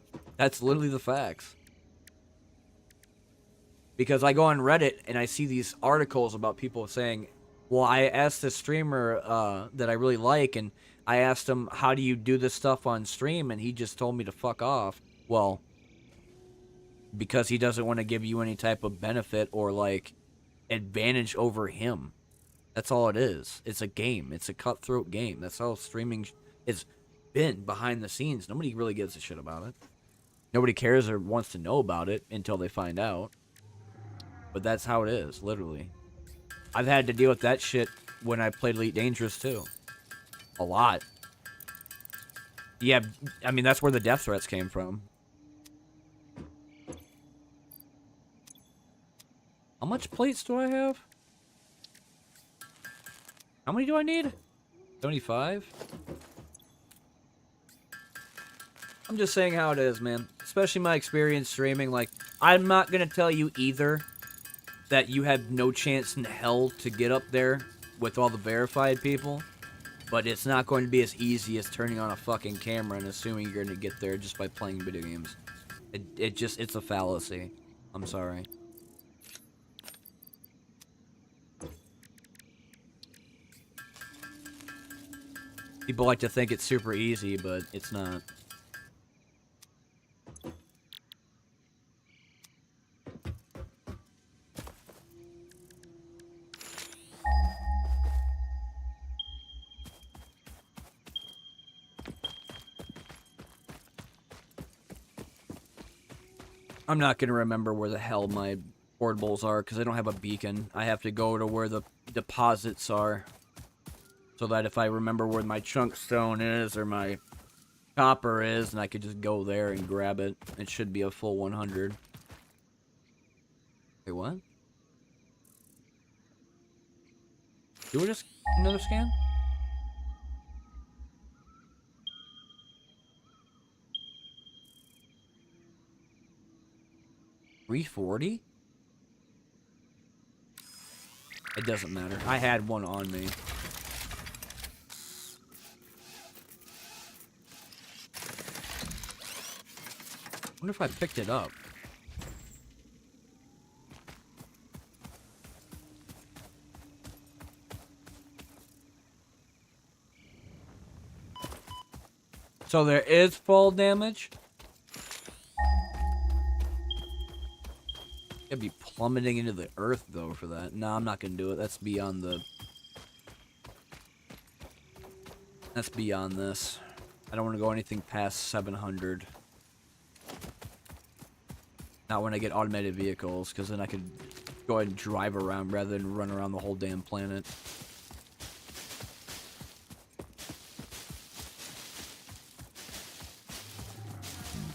literally the facts. Because I go on Reddit and I see these articles about people saying, well, I asked this streamer that I really like, and I asked him, how do you do this stuff on stream? And he just told me to fuck off. Well, because he doesn't want to give you any type of benefit or, like, advantage over him. That's all it is. It's a game. It's a cutthroat game. That's how streaming has been behind the scenes. Nobody really gives a shit about it. Nobody cares or wants to know about it until they find out. But that's how it is, literally. I've had to deal with that shit when I played Elite Dangerous, too. A lot. Yeah, I mean, that's where the death threats came from. How much plates do I have? How many do I need? 75? I'm just saying how it is, man. Especially my experience streaming. Like, I'm not gonna tell you either that you have no chance in hell to get up there with all the verified people, but it's not going to be as easy as turning on a fucking camera and assuming you're going to get there just by playing video games. It's a fallacy. I'm sorry. People like to think it's super easy, but it's not. I'm not going to remember where the hell my portables are because I don't have a beacon. I have to go to where the deposits are. So that if I remember where my chunk stone is or my copper is, and I could just go there and grab it. It should be a full 100. Wait, what? Do we just another scan? $340? It doesn't matter. I had one on me. I wonder if I picked it up. So there is fall damage. It'd be plummeting into the earth though for that. No, I'm not gonna do it. That's beyond the. That's beyond this. I don't want to go anything past 700. Not when I get automated vehicles, because then I could go ahead and drive around rather than run around the whole damn planet.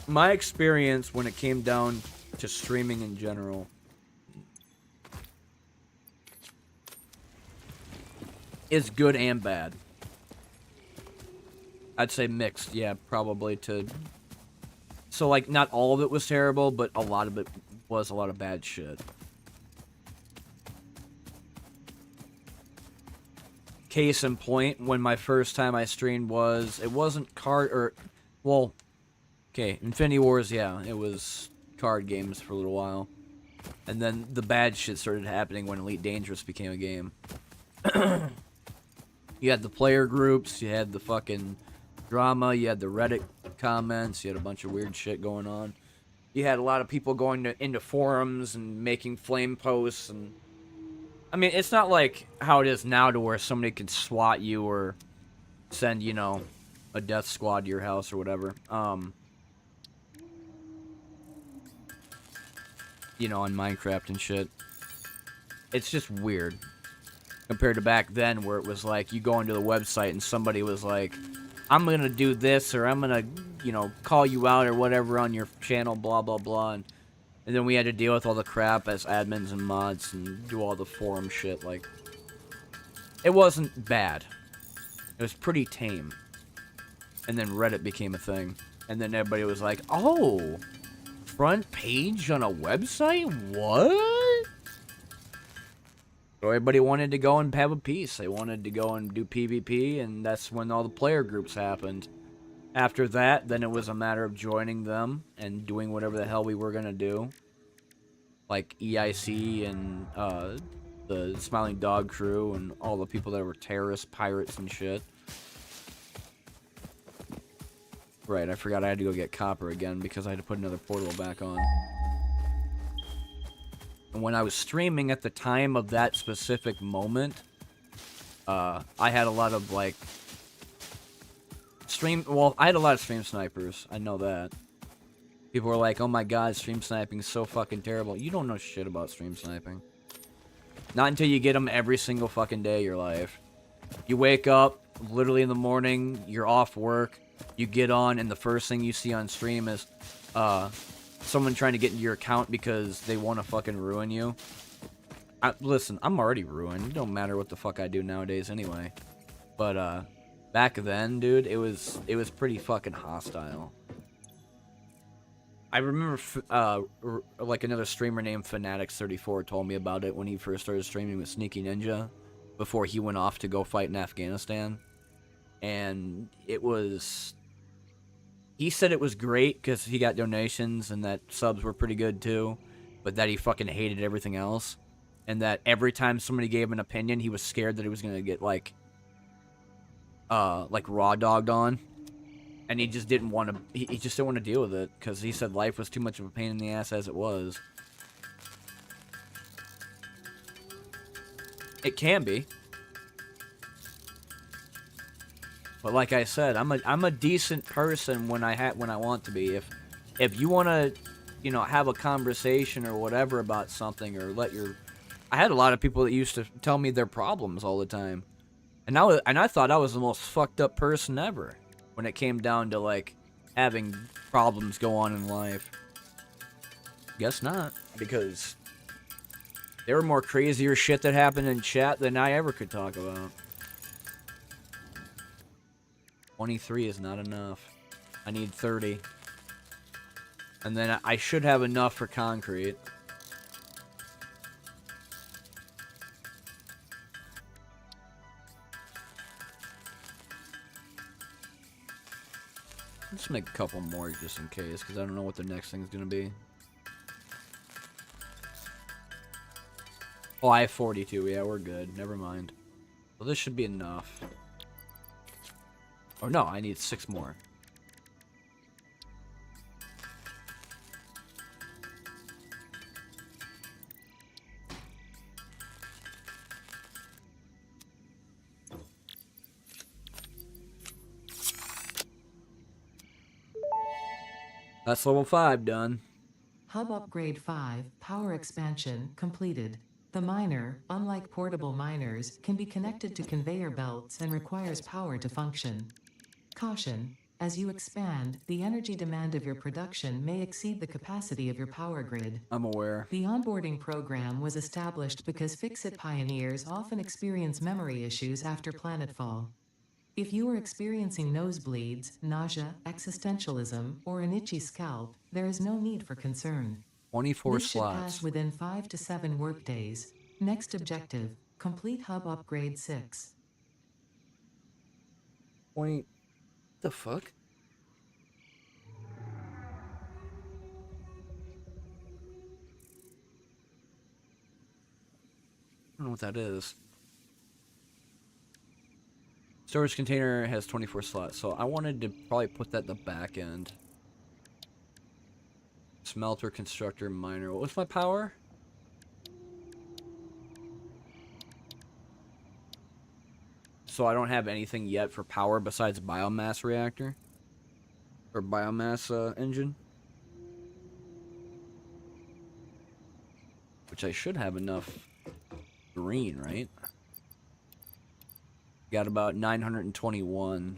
My experience when it came down to streaming in general is good and bad. I'd say mixed, yeah, probably to... So, like, not all of it was terrible, but a lot of it was a lot of bad shit. Case in point, when my first time I streamed was... It wasn't card... or... Well... Okay, Infinity Wars, yeah, it was card games for a little while. And then the bad shit started happening when Elite Dangerous became a game. You had the player groups, you had the fucking drama, you had the Reddit comments, you had a bunch of weird shit going on. You had a lot of people going into forums and making flame posts, and... I mean, it's not like how it is now to where somebody could SWAT you or send, you know, a death squad to your house or whatever. You know, on Minecraft and shit. It's just weird. Compared to back then where it was like, you go into the website and somebody was like, I'm gonna do this, or I'm gonna, you know, call you out or whatever on your channel, blah, blah, blah. And then we had to deal with all the crap as admins and mods and do all the forum shit. Like, it wasn't bad. It was pretty tame. And then Reddit became a thing. And then everybody was like, oh... front page on a website? What? So everybody wanted to go and have a piece. They wanted to go and do PvP, and that's when all the player groups happened. After that, then it was a matter of joining them and doing whatever the hell we were gonna do. Like EIC and the Smiling Dog crew and all the people that were terrorists, pirates, and shit. Right, I forgot I had to go get copper again because I had to put another portal back on. And when I was streaming at the time of that specific moment, I had a lot of, like, I had a lot of stream snipers. I know that. People were like, oh my god, stream sniping is so fucking terrible. You don't know shit about stream sniping. Not until you get them every single fucking day of your life. You wake up, literally in the morning, you're off work, you get on, and the first thing you see on stream is, someone trying to get into your account because they want to fucking ruin you. Listen, I'm already ruined. It don't matter what the fuck I do nowadays anyway. But, back then, dude, it was pretty fucking hostile. I remember, like, another streamer named Fanatics34 told me about it when he first started streaming with Sneaky Ninja before he went off to go fight in Afghanistan. And it was... He said it was great because he got donations and that subs were pretty good too, but that he fucking hated everything else. And that every time somebody gave an opinion, he was scared that he was going to get, like, like raw dogged on, and he just didn't want to. He just didn't want to deal with it because he said life was too much of a pain in the ass as it was. It can be, but like I said, I'm a decent person when I want to be. If you want to, you know, have a conversation or whatever about something, or let your, I had a lot of people that used to tell me their problems all the time. And I thought I was the most fucked up person ever when it came down to like having problems go on in life. Guess not, because there were more crazier shit that happened in chat than I ever could talk about. 23 is not enough. I need 30. And then I should have enough for concrete. Let's make a couple more just in case, because I don't know what the next thing's gonna be. Oh, I have 42. Yeah, we're good. Never mind. Well, this should be enough. Oh, no, I need 6 more. That's level 5 done. Hub Upgrade 5, Power Expansion, completed. The miner, unlike portable miners, can be connected to conveyor belts and requires power to function. Caution: as you expand, the energy demand of your production may exceed the capacity of your power grid. I'm aware. The onboarding program was established because Fix-It pioneers often experience memory issues after planetfall. If you are experiencing nosebleeds, nausea, existentialism, or an itchy scalp, there is no need for concern. 24 This should slots. pass within 5 to 7 workdays. Next objective: complete Hub Upgrade 6. 20. The fuck? I don't know what that is. Storage container has 24 slots, so I wanted to probably put that in the back end. Smelter, constructor, miner. What was my power? So I don't have anything yet for power besides biomass reactor? Or biomass engine? Which I should have enough green, right? Got about 921.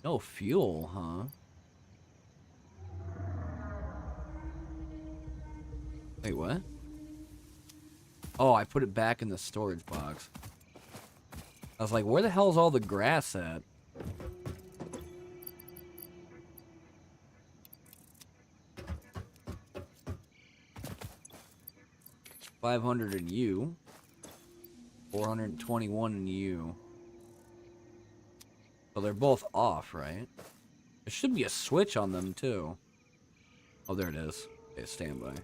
No fuel, huh? Wait, what? Oh, I put it back in the storage box. I was like, where the hell is all the grass at? $500 in you. 421 in you. So they're both off, right? There should be a switch on them, too. Oh, there it is. Okay, standby.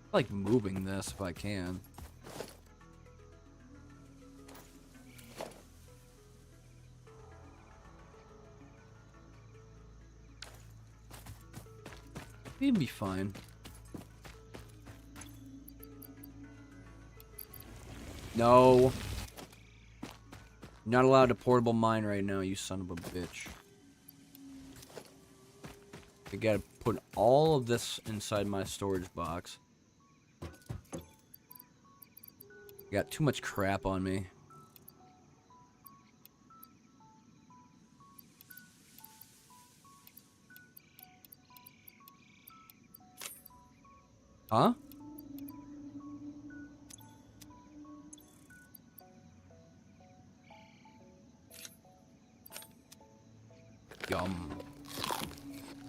I like moving this if I can. It'd be fine. No. You're not allowed to portable mine right now, you son of a bitch. I gotta put all of this inside my storage box. Got too much crap on me. Huh?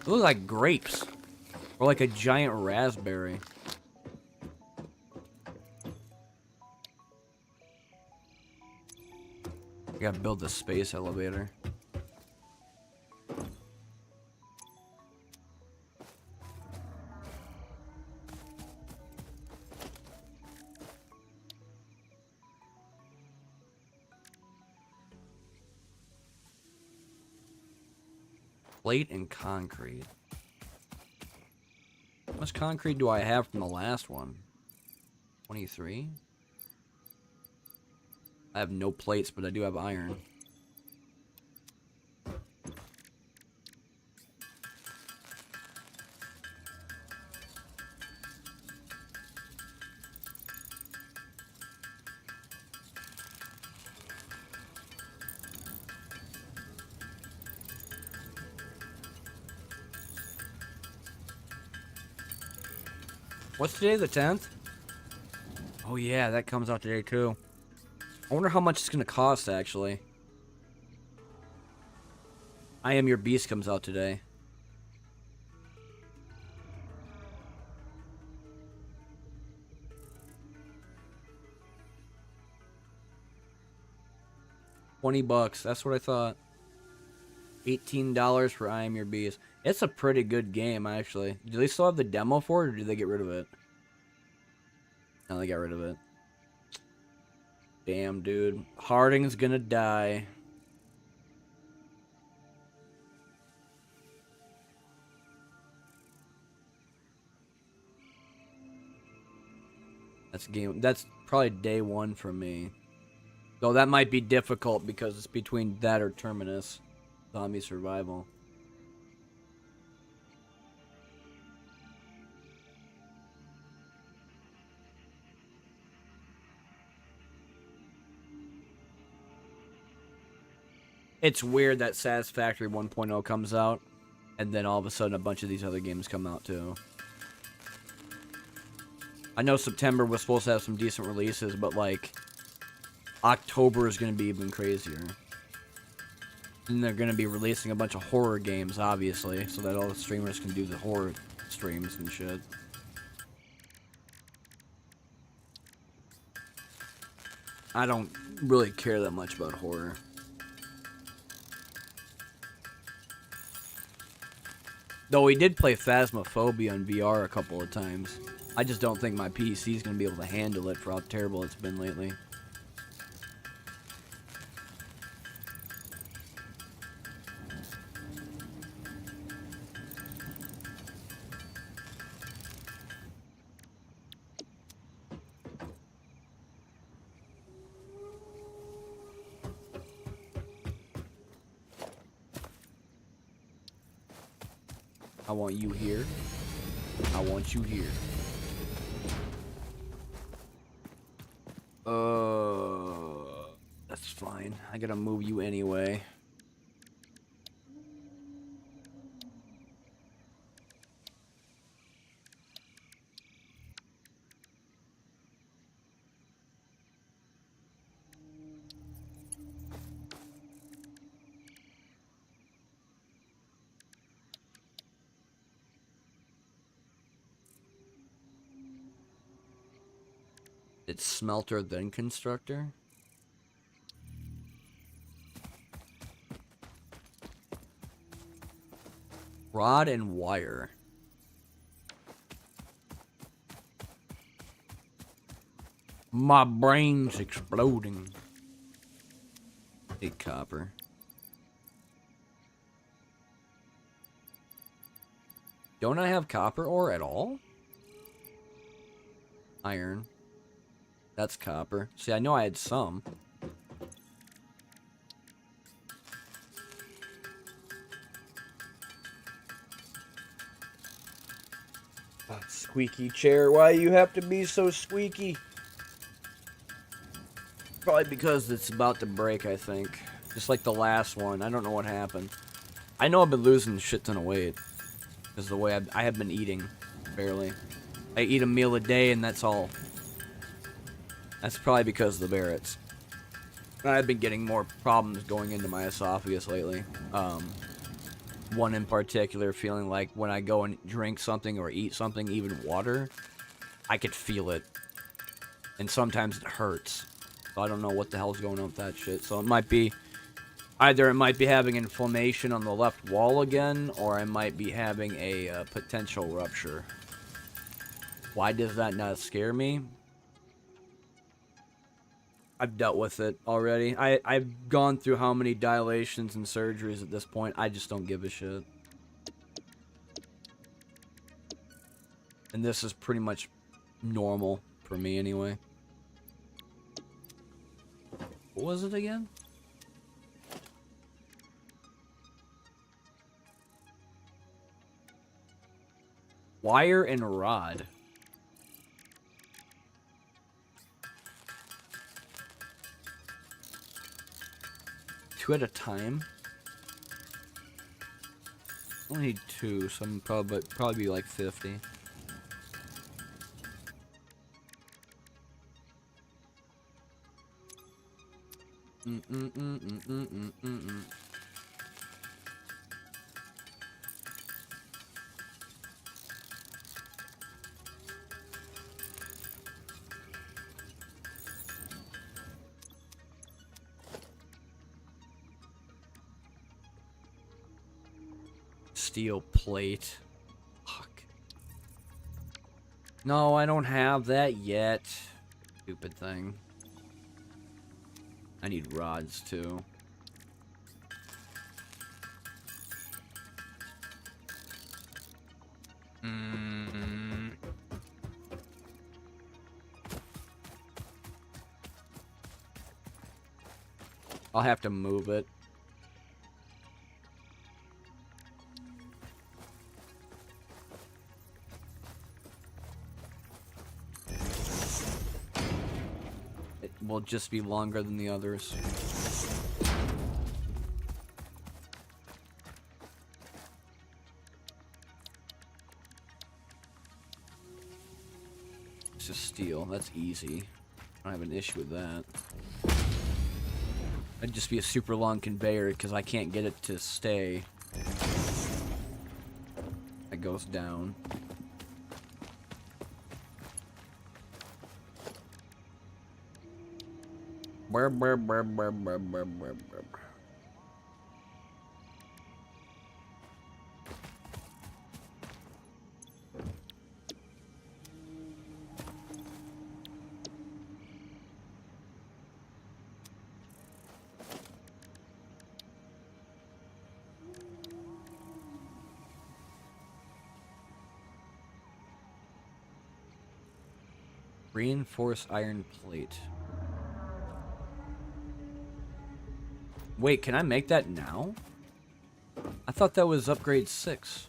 They look like grapes. Or like a giant raspberry. I gotta build the space elevator. Plate and concrete. How much concrete do I have from the last one? 23? I have no plates, but I do have iron. What's today, the 10th? Oh yeah, that comes out today too. I wonder how much it's gonna cost, actually. I Am Your Beast comes out today. $20, that's what I thought. $18 for I Am Your Beast. It's a pretty good game, actually. Do they still have the demo for it, or do they get rid of it? No, they got rid of it. Damn, dude. Harding's gonna die. That's probably day one for me. Though that might be difficult because it's between that or Terminus. Zombie Survival. It's weird that Satisfactory 1.0 comes out, and then all of a sudden a bunch of these other games come out too. I know September was supposed to have some decent releases, but like October is going to be even crazier. And they're going to be releasing a bunch of horror games, obviously, so that all the streamers can do the horror streams and shit. I don't really care that much about horror. Though we did play Phasmophobia in VR a couple of times. I just don't think my PC is going to be able to handle it for how terrible it's been lately. I want you here. I want you here. That's fine. I gotta move you anyway. It's smelter then constructor. Rod and wire. My brain's exploding. Take copper. Don't I have copper ore at all? Iron. That's copper. See, I know I had some. Oh, squeaky chair. Why you have to be so squeaky? Probably because it's about to break, I think. Just like the last one. I don't know what happened. I know I've been losing a shit ton of weight. Because the way I have been eating. Barely. I eat a meal a day and that's all. That's probably because of the Barretts. I've been getting more problems going into my esophagus lately. one in particular feeling like when I go and drink something or eat something, even water, I could feel it. And sometimes it hurts. So I don't know what the hell's going on with that shit. So it might be, either it might be having inflammation on the left wall again, or I might be having a potential rupture. Why does that not scare me? I've dealt with it already. I've gone through how many dilations and surgeries at this point. I just don't give a shit. And this is pretty much normal for me anyway. What was it again? Wire and rod. Two at a time? I only need two, so I'm probably be like 50. Steel plate. Fuck. No, I don't have that yet. Stupid thing. I need rods too. I'll have to move it. It will just be longer than the others. It's just steel. That's easy. I don't have an issue with that. It'd just be a super long conveyor because I can't get it to stay. It goes down. Brr, brr, brr, brr, brr, brr, brr, brr. Reinforced iron plate. Wait, can I make that now? I thought that was upgrade 6.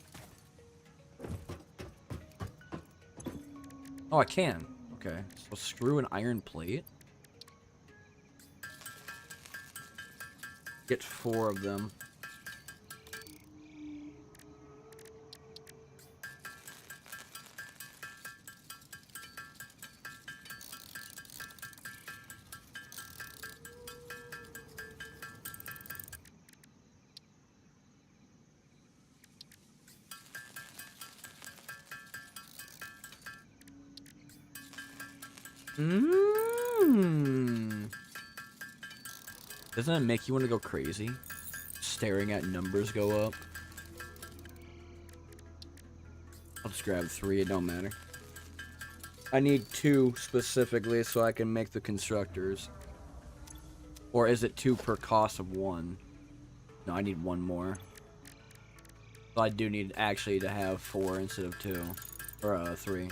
Oh, I can. Okay. So screw an iron plate. Get 4 of them. Doesn't that make you want to go crazy? Staring at numbers go up. I'll just grab 3, it don't matter. I need 2 specifically so I can make the constructors. Or is it 2 per cost of 1? No, I need 1 more. So I do need actually to have 4 instead of 2. Or 3.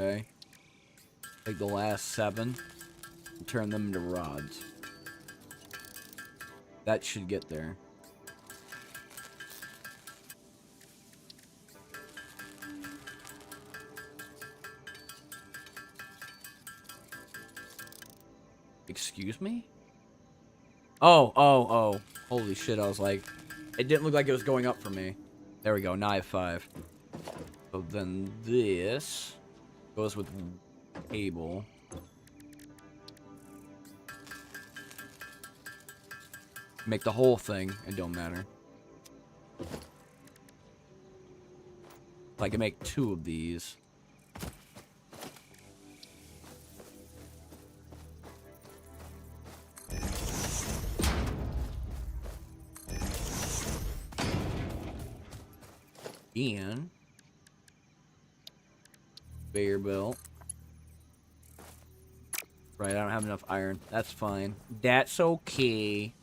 Okay. Take the last 7 and turn them into rods. That should get there. Excuse me? Oh. Holy shit, I was like... It didn't look like it was going up for me. There we go, now I have 5. So then this... goes with cable. Make the whole thing, it don't matter. If I can make 2 of these. And conveyor belt. Right, I don't have enough iron. That's fine. That's okay.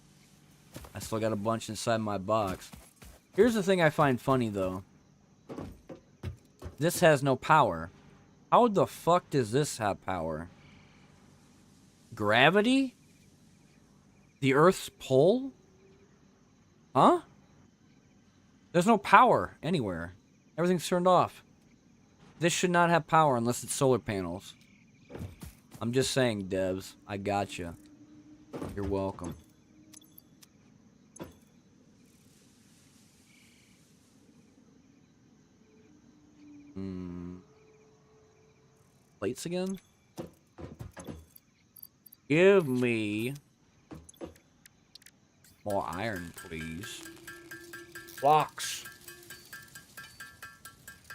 I still got a bunch inside my box. Here's the thing I find funny, though. This has no power. How the fuck does this have power? Gravity? The Earth's pull? Huh? There's no power anywhere. Everything's turned off. This should not have power unless it's solar panels. I'm just saying, devs. I gotcha. You're welcome. Plates again? Give me more iron, please. Blocks.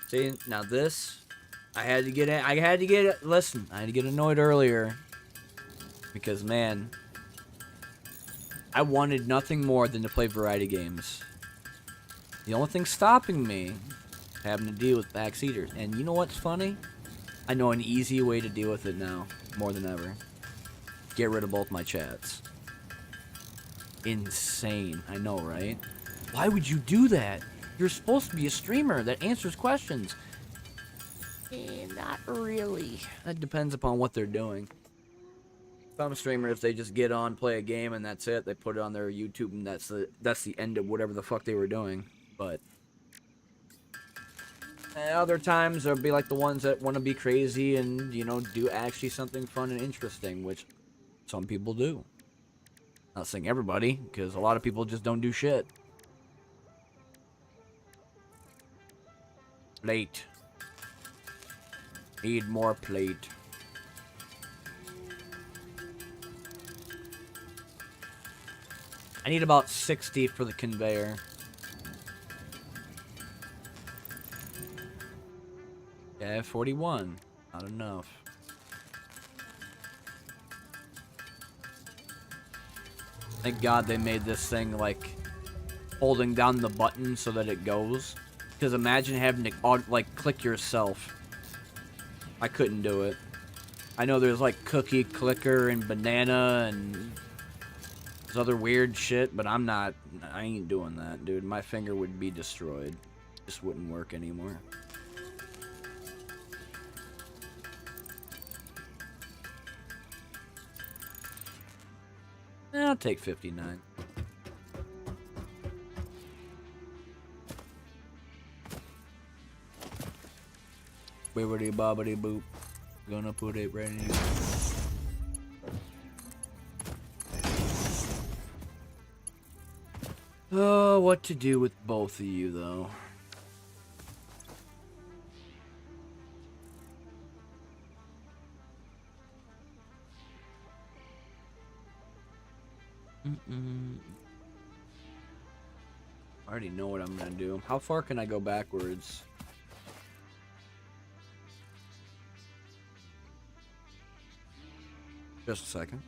See, now this, I had to get it. Listen, I had to get annoyed earlier because, man, I wanted nothing more than to play variety games. The only thing stopping me having to deal with backseaters. And you know what's funny? I know an easy way to deal with it now, more than ever. Get rid of both my chats. Insane. I know, right? Why would you do that? You're supposed to be a streamer that answers questions. Not really. That depends upon what they're doing. If I'm a streamer, if they just get on, play a game, and that's it, they put it on their YouTube, and that's the end of whatever the fuck they were doing. But other times, there'll be like the ones that want to be crazy and, you know, do actually something fun and interesting, which some people do. Not saying everybody, because a lot of people just don't do shit. Plate. Need more plate. I need about 60 for the conveyor. Yeah, 41. Not enough. Thank God they made this thing, like, holding down the button so that it goes. Because imagine having to, like, click yourself. I couldn't do it. I know there's, like, cookie clicker and banana and there's other weird shit, but I ain't doing that, dude. My finger would be destroyed. It just wouldn't work anymore. I'll take 59. Bibbidi bobbidi boop. Gonna put it right in here. Oh, what to do with both of you, though? I already know what I'm gonna do. How far can I go backwards? Just a second.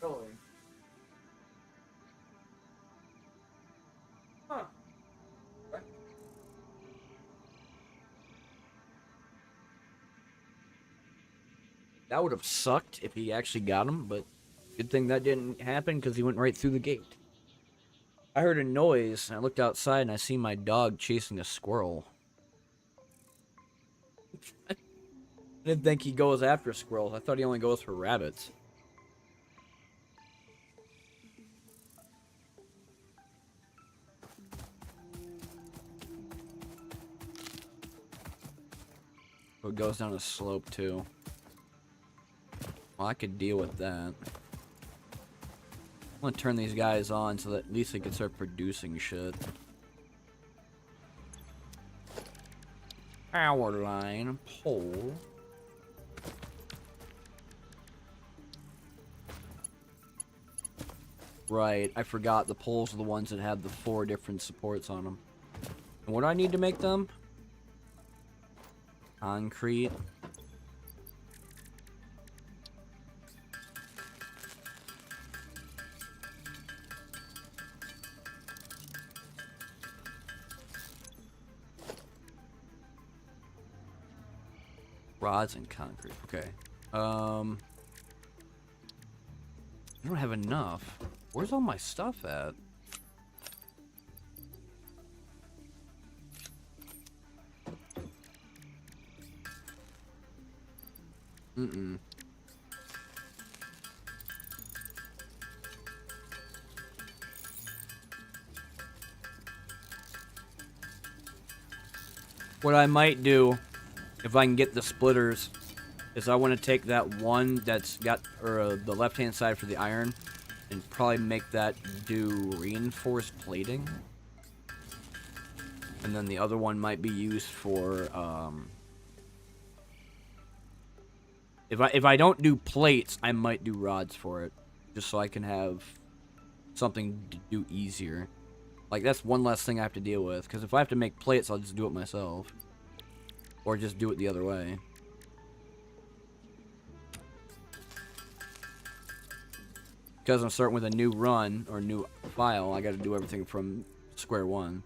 Really? Huh. That would have sucked if he actually got him, but good thing that didn't happen because he went right through the gate. I heard a noise, and I looked outside, and I see my dog chasing a squirrel. I didn't think he goes after squirrels. I thought he only goes for rabbits. So it goes down a slope too. Well, I could deal with that. I'm gonna turn these guys on so that at least they can start producing shit. Power line, pole. Right, I forgot the poles are the ones that have the 4 different supports on them. And what do I need to make them? Concrete. Rods and concrete. Okay. I don't have enough. Where's all my stuff at? Mm-mm. What I might do, if I can get the splitters, is I want to take that one that's got, or the left-hand side for the iron, and probably make that do reinforced plating. And then the other one might be used for, if I don't do plates, I might do rods for it, just so I can have something to do easier. Like, that's one less thing I have to deal with, because if I have to make plates, I'll just do it myself. Or just do it the other way. Because I'm starting with a new run, or new file, I gotta do everything from square one.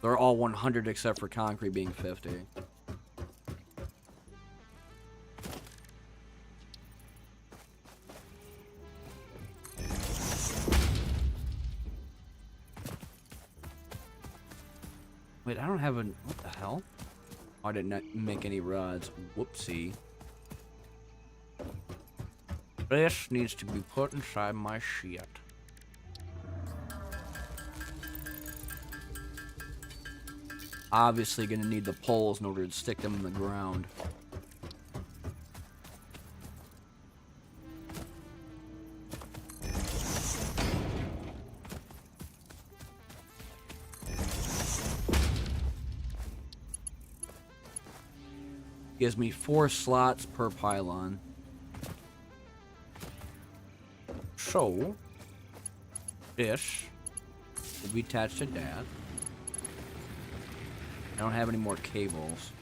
They're all 100 except for concrete being 50. Wait, I don't have a... What the hell? I didn't make any rods. Whoopsie. This needs to be put inside my shit. Obviously gonna need the poles in order to stick them in the ground. Gives me 4 slots per pylon. So, this will be attached to that. I don't have any more cables.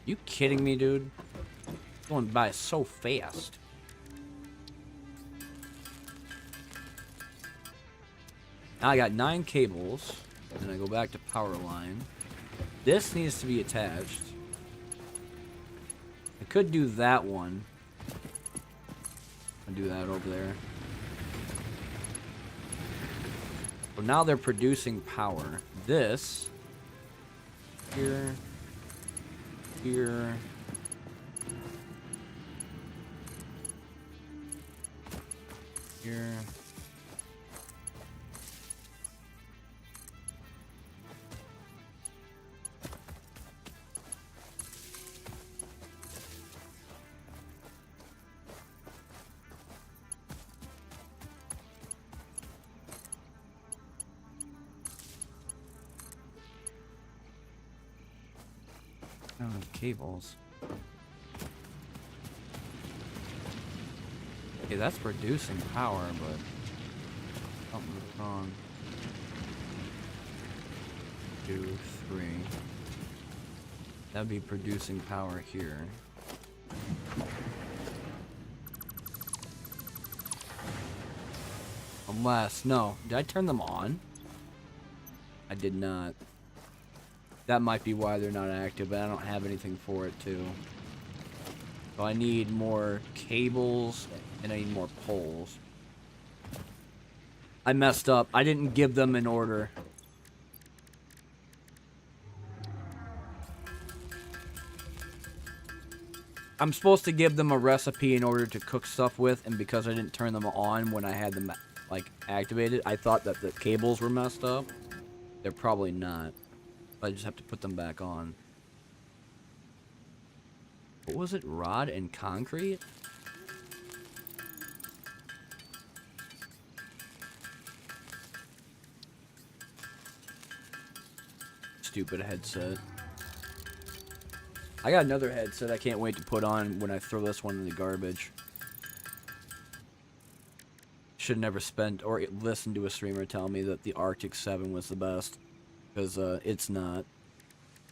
You kidding me, dude? It's going by so fast. Now I got 9 cables. Then I go back to power line. This needs to be attached. I could do that one. I'll do that over there. So now they're producing power. This here, here, here. I don't have cables. Okay, that's producing power, but something's wrong. 2, 3. That'd be producing power here. Unless, no. Did I turn them on? I did not. That might be why they're not active, but I don't have anything for it, too. So I need more cables, and I need more poles. I messed up. I didn't give them in order. I'm supposed to give them a recipe in order to cook stuff with, and because I didn't turn them on when I had them, like, activated, I thought that the cables were messed up. They're probably not. I just have to put them back on. What was it? Rod and concrete? Stupid headset. I got another headset I can't wait to put on when I throw this one in the garbage. Should never spend or listen to a streamer tell me that the Arctic 7 was the best, because it's not.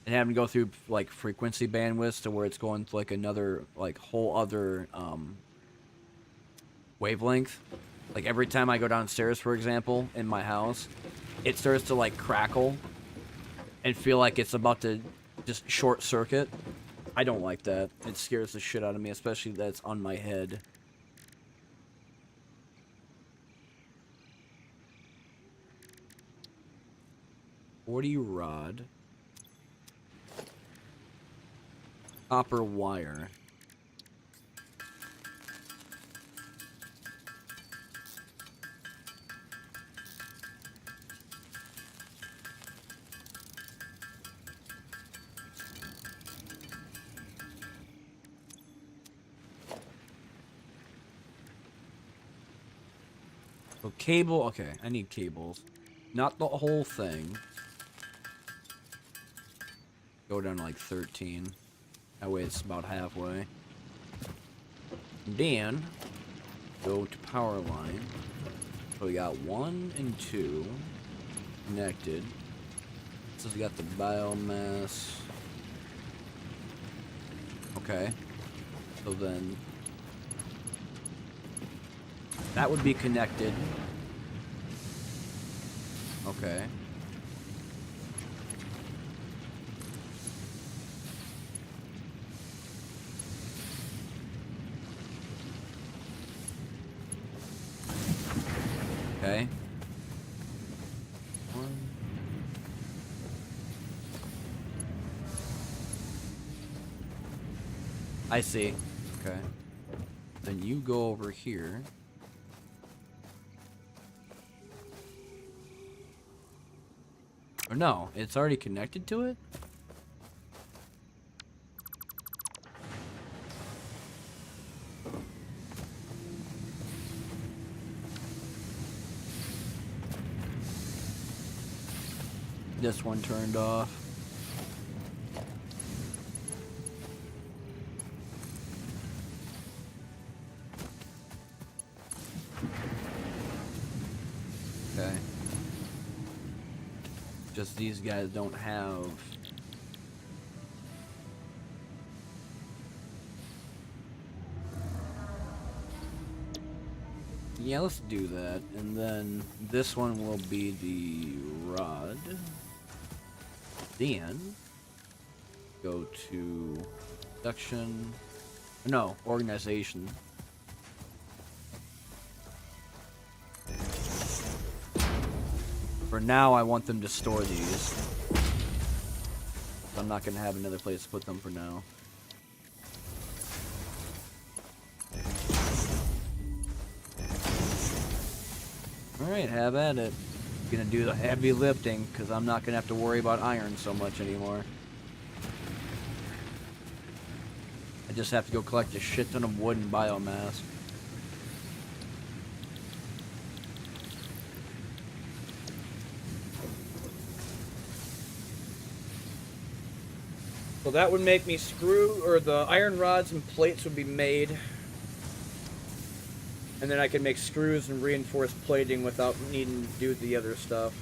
And having to go through like frequency bandwidths to where it's going to like another like whole other wavelength. Like every time I go downstairs, for example, in my house, it starts to like crackle and feel like it's about to just short circuit. I don't like that. It scares the shit out of me, especially that's on my head. .40 rod. Copper wire. So cable, okay, I need cables. Not the whole thing. Go down to like 13. That way it's about halfway. Then, go to power line. So we got 1 and 2 connected. So we got the biomass. Okay. So then, that would be connected. Okay. Okay. 1. I see. Okay. Then you go over here. Or no, it's already connected to it? This one turned off. Okay. Just these guys don't have... Yeah, let's do that. And then this one will be the rod. Then go to production. No, organization. For now, I want them to store these. I'm not going to have another place to put them for now. Alright, have at it. Gonna do the heavy lifting, because I'm not gonna have to worry about iron so much anymore. I just have to go collect a shit ton of wood and biomass. So that would make me or the iron rods and plates would be made. And then I can make screws and reinforced plating without needing to do the other stuff.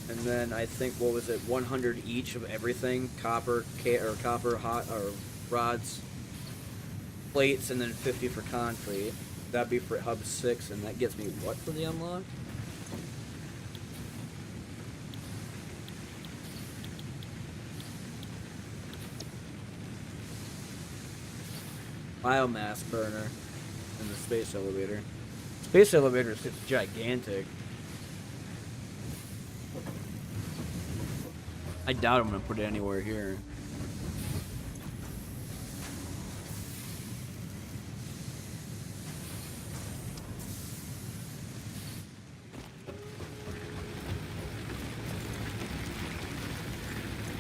And then I think, what was it, 100 each of everything? Copper rods, plates, and then 50 for concrete. That'd be for hub 6, and that gets me what for the unlock? Biomass burner. And the space elevator. Space elevator is just gigantic. I doubt I'm gonna put it anywhere here.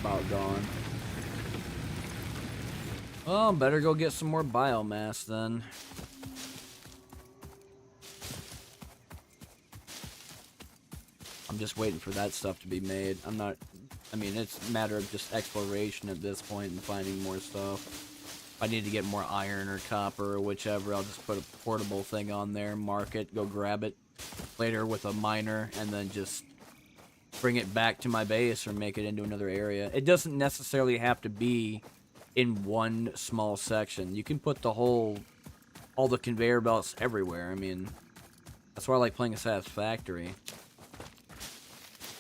About gone. Well, better go get some more biomass then. I'm just waiting for that stuff to be made. I mean, it's a matter of just exploration at this point and finding more stuff. If I need to get more iron or copper or whichever, I'll just put a portable thing on there, mark it, go grab it later with a miner, and then just bring it back to my base or make it into another area. It doesn't necessarily have to be in one small section. You can put all the conveyor belts everywhere. I mean, that's why I like playing a Satisfactory.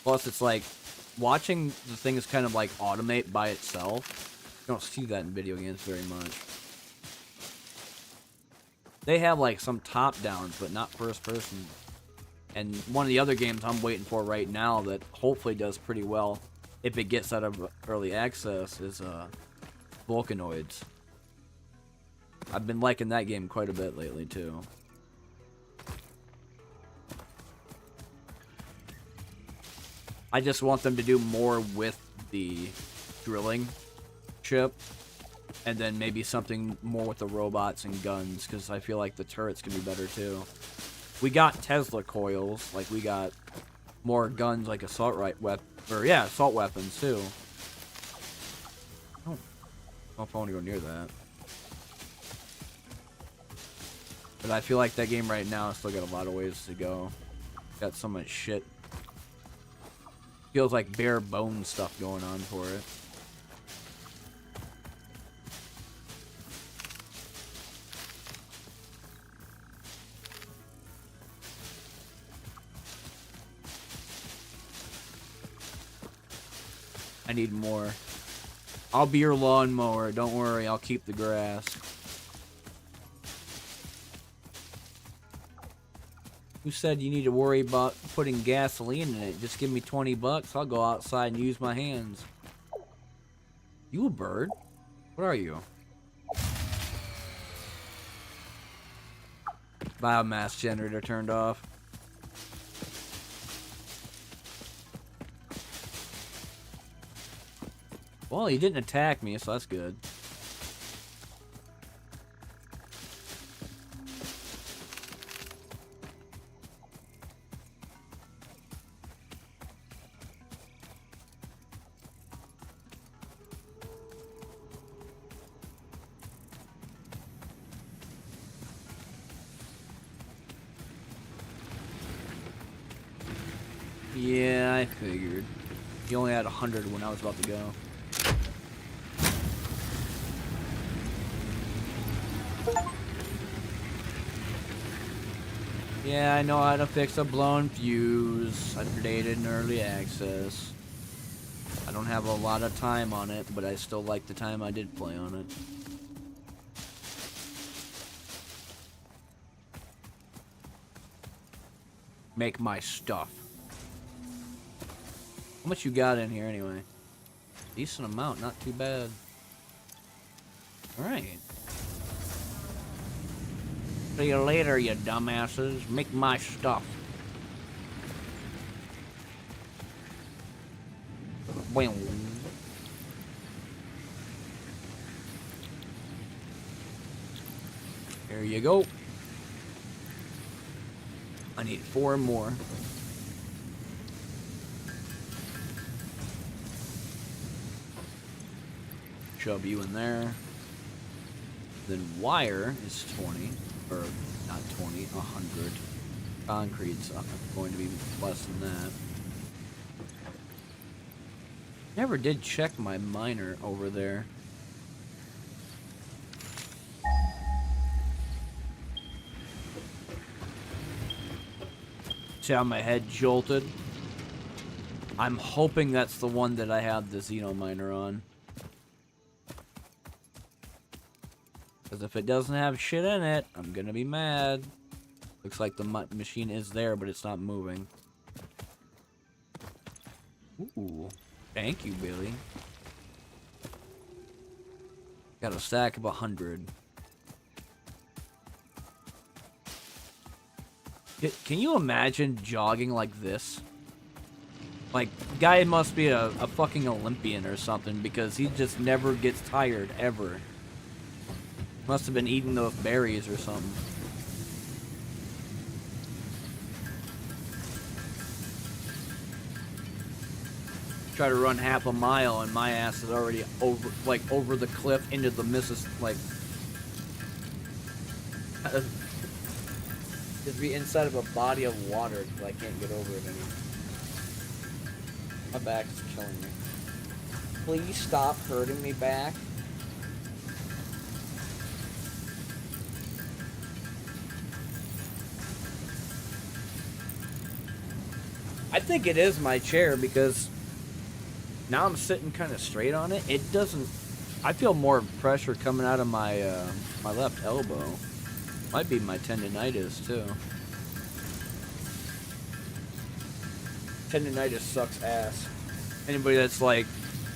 Plus, it's like, watching the things kind of like automate by itself. You don't see that in video games very much. They have like some top downs, but not first person. And one of the other games I'm waiting for right now that hopefully does pretty well, if it gets out of early access, is Volcanoids. I've been liking that game quite a bit lately too. I just want them to do more with the drilling chip, and then maybe something more with the robots and guns, because I feel like the turrets can be better too. We got Tesla coils, like we got more guns like assault weapons too. I don't know if I want to go near that. But I feel like that game right now has still got a lot of ways to go. Got so much shit. Feels like bare bones stuff going on for it. I need more. I'll be your lawnmower. Don't worry, I'll keep the grass. Who said you need to worry about putting gasoline in it? Just give me 20 bucks. I'll go outside and use my hands. You a bird? What are you? Biomass generator turned off. Well, he didn't attack me, so that's good. Yeah, I figured. He only had 100 when I was about to go. Yeah, I know how to fix a blown fuse. I played it in early access. I don't have a lot of time on it, but I still like the time I did play on it. Make my stuff. How much you got in here anyway? Decent amount, not too bad. Alright. See you later, you dumbasses. Make my stuff. Well. Here you go. I need 4 more. Shove you in there. Then wire is 20, or not 20, 100. Concrete's going to be less than that. Never did check my miner over there. See how my head jolted? I'm hoping that's the one that I have the Xeno miner on. Because if it doesn't have shit in it, I'm gonna be mad. Looks like the machine is there, but it's not moving. Ooh. Thank you, Billy. Got a stack of 100. Can you imagine jogging like this? Like, guy must be a fucking Olympian or something, because he just never gets tired, ever. Must have been eating those berries or something. Try to run half a mile and my ass is already over the cliff into the just be inside of a body of water because I can't get over it anymore. My back is killing me. Please stop hurting me back. I think it is my chair because now I'm sitting kind of straight on it. It doesn't. I feel more pressure coming out of my my left elbow. Might be my tendonitis too. Tendonitis sucks ass. Anybody that's like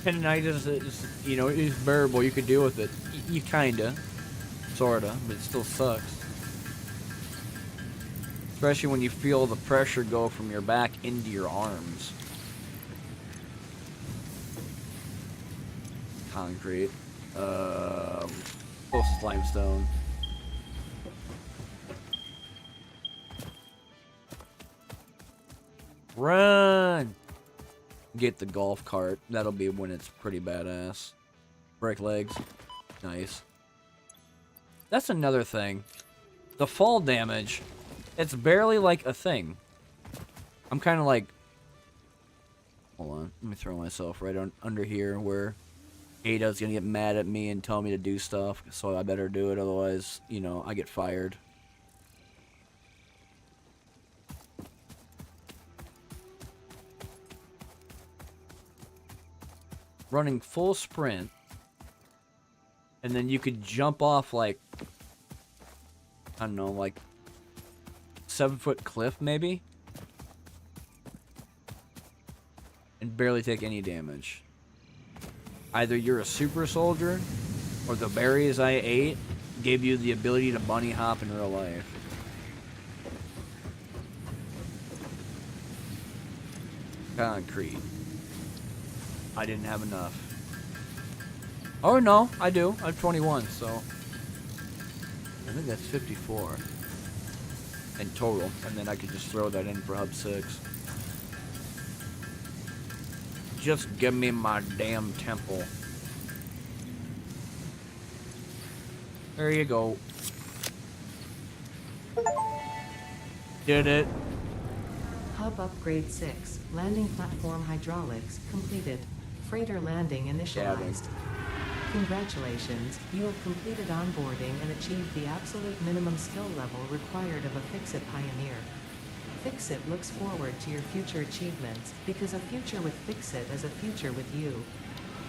tendonitis is, you know, is bearable. You could deal with it. You kinda, sorta, but it still sucks. Especially when you feel the pressure go from your back into your arms. Concrete. Closest limestone. Run! Get the golf cart. That'll be when it's pretty badass. Break legs. Nice. That's another thing. The fall damage. It's barely like a thing. I'm kind of like... Hold on. Let me throw myself right under here where Ada's going to get mad at me and tell me to do stuff. So I better do it. Otherwise, you know, I get fired. Running full sprint. And then you could jump off like... I don't know, like... 7-foot cliff, maybe? And barely take any damage. Either you're a super soldier, or the berries I ate gave you the ability to bunny hop in real life. Concrete. I didn't have enough. Oh no, I do. I'm 21, so... I think that's 54. In total, and then I could just throw that in for hub 6. Just give me my damn temple. There you go. Did it. Hub upgrade 6. Landing platform hydraulics completed. Freighter landing initialized. Congratulations, you have completed onboarding and achieved the absolute minimum skill level required of a Fix-It pioneer. Fix-It looks forward to your future achievements, because a future with Fix-It is a future with you.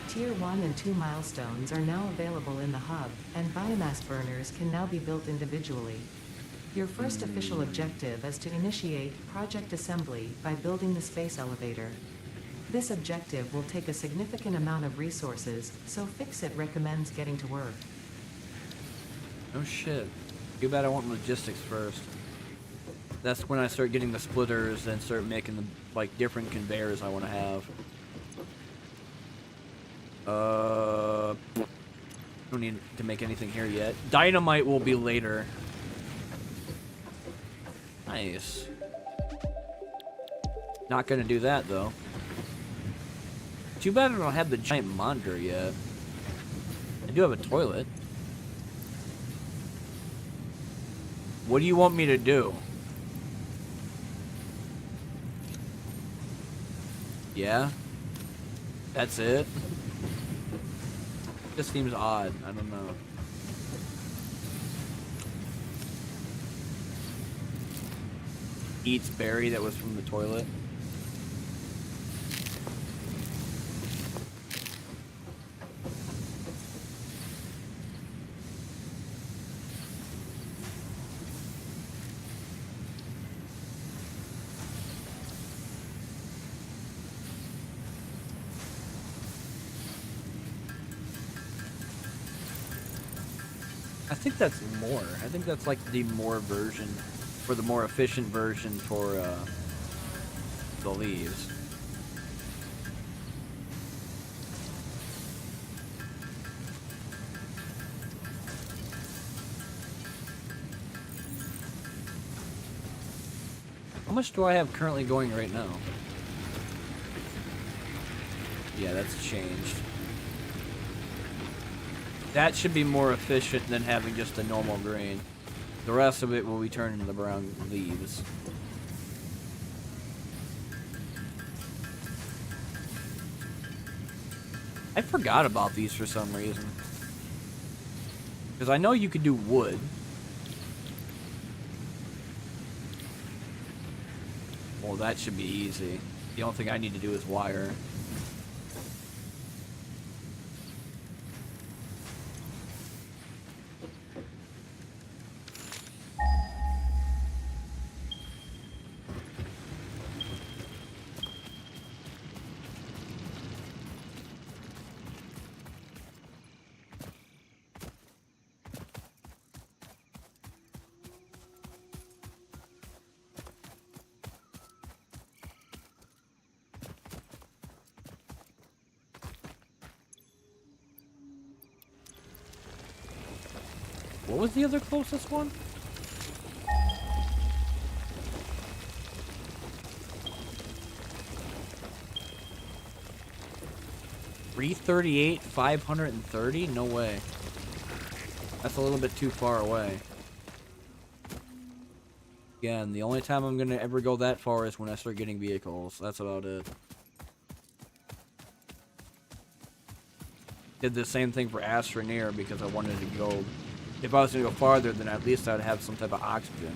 Tier 1 and 2 milestones are now available in the hub, and biomass burners can now be built individually. Your first official objective is to initiate project assembly by building the space elevator. This objective will take a significant amount of resources, so Fix-It recommends getting to work. Oh shit. Too bad I want logistics first. That's when I start getting the splitters and start making the, like, different conveyors I want to have. Don't need to make anything here yet. Dynamite will be later. Nice. Not gonna do that though. Too bad I don't have the giant monitor yet. I do have a toilet. What do you want me to do? Yeah? That's it? Just seems odd. I don't know. Eats berry that was from the toilet. I think that's more. I think that's like the more version, for the more efficient version for the leaves. How much do I have currently going right now? Yeah, that's changed. That should be more efficient than having just a normal grain. The rest of it will be turned into the brown leaves. I forgot about these for some reason. Because I know you could do wood. Well, that should be easy. The only thing I need to do is wire. What was the other closest one? $338, 530? No way. That's a little bit too far away. Again, the only time I'm gonna ever go that far is when I start getting vehicles. That's about it. Did the same thing for Astroneer because I wanted to go. If I was gonna go farther, then at least I'd have some type of oxygen.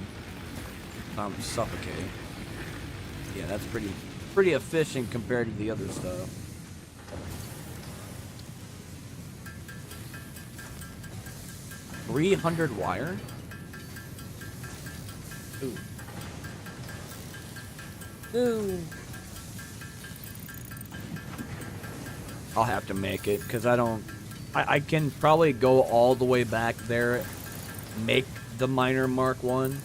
Suffocate. Yeah, that's pretty efficient compared to the other stuff. $300 wire? Ooh. Ooh. I'll have to make it, because I can probably go all the way back there, make the miner Mark 1.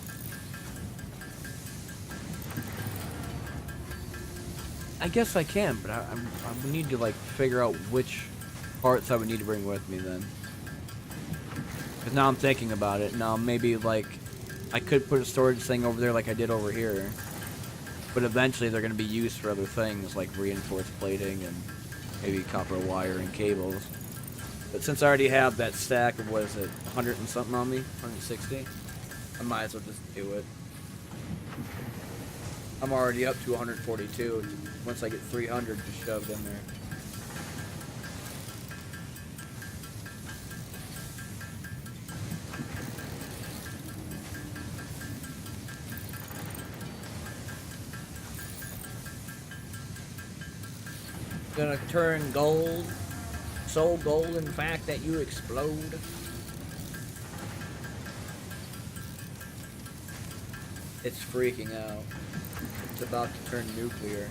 I guess I can, but I would need to, like, figure out which parts I would need to bring with me then. Because now I'm thinking about it. Now maybe, like, I could put a storage thing over there like I did over here. But eventually they're going to be used for other things, like reinforced plating and maybe copper wire and cables. But since I already have that stack of, what is it, 100 and something on me? 160? I might as well just do it. I'm already up to 142. Once I get 300 just shoved in there. Gonna turn gold. So gold, in fact, that you explode. It's freaking out. It's about to turn nuclear.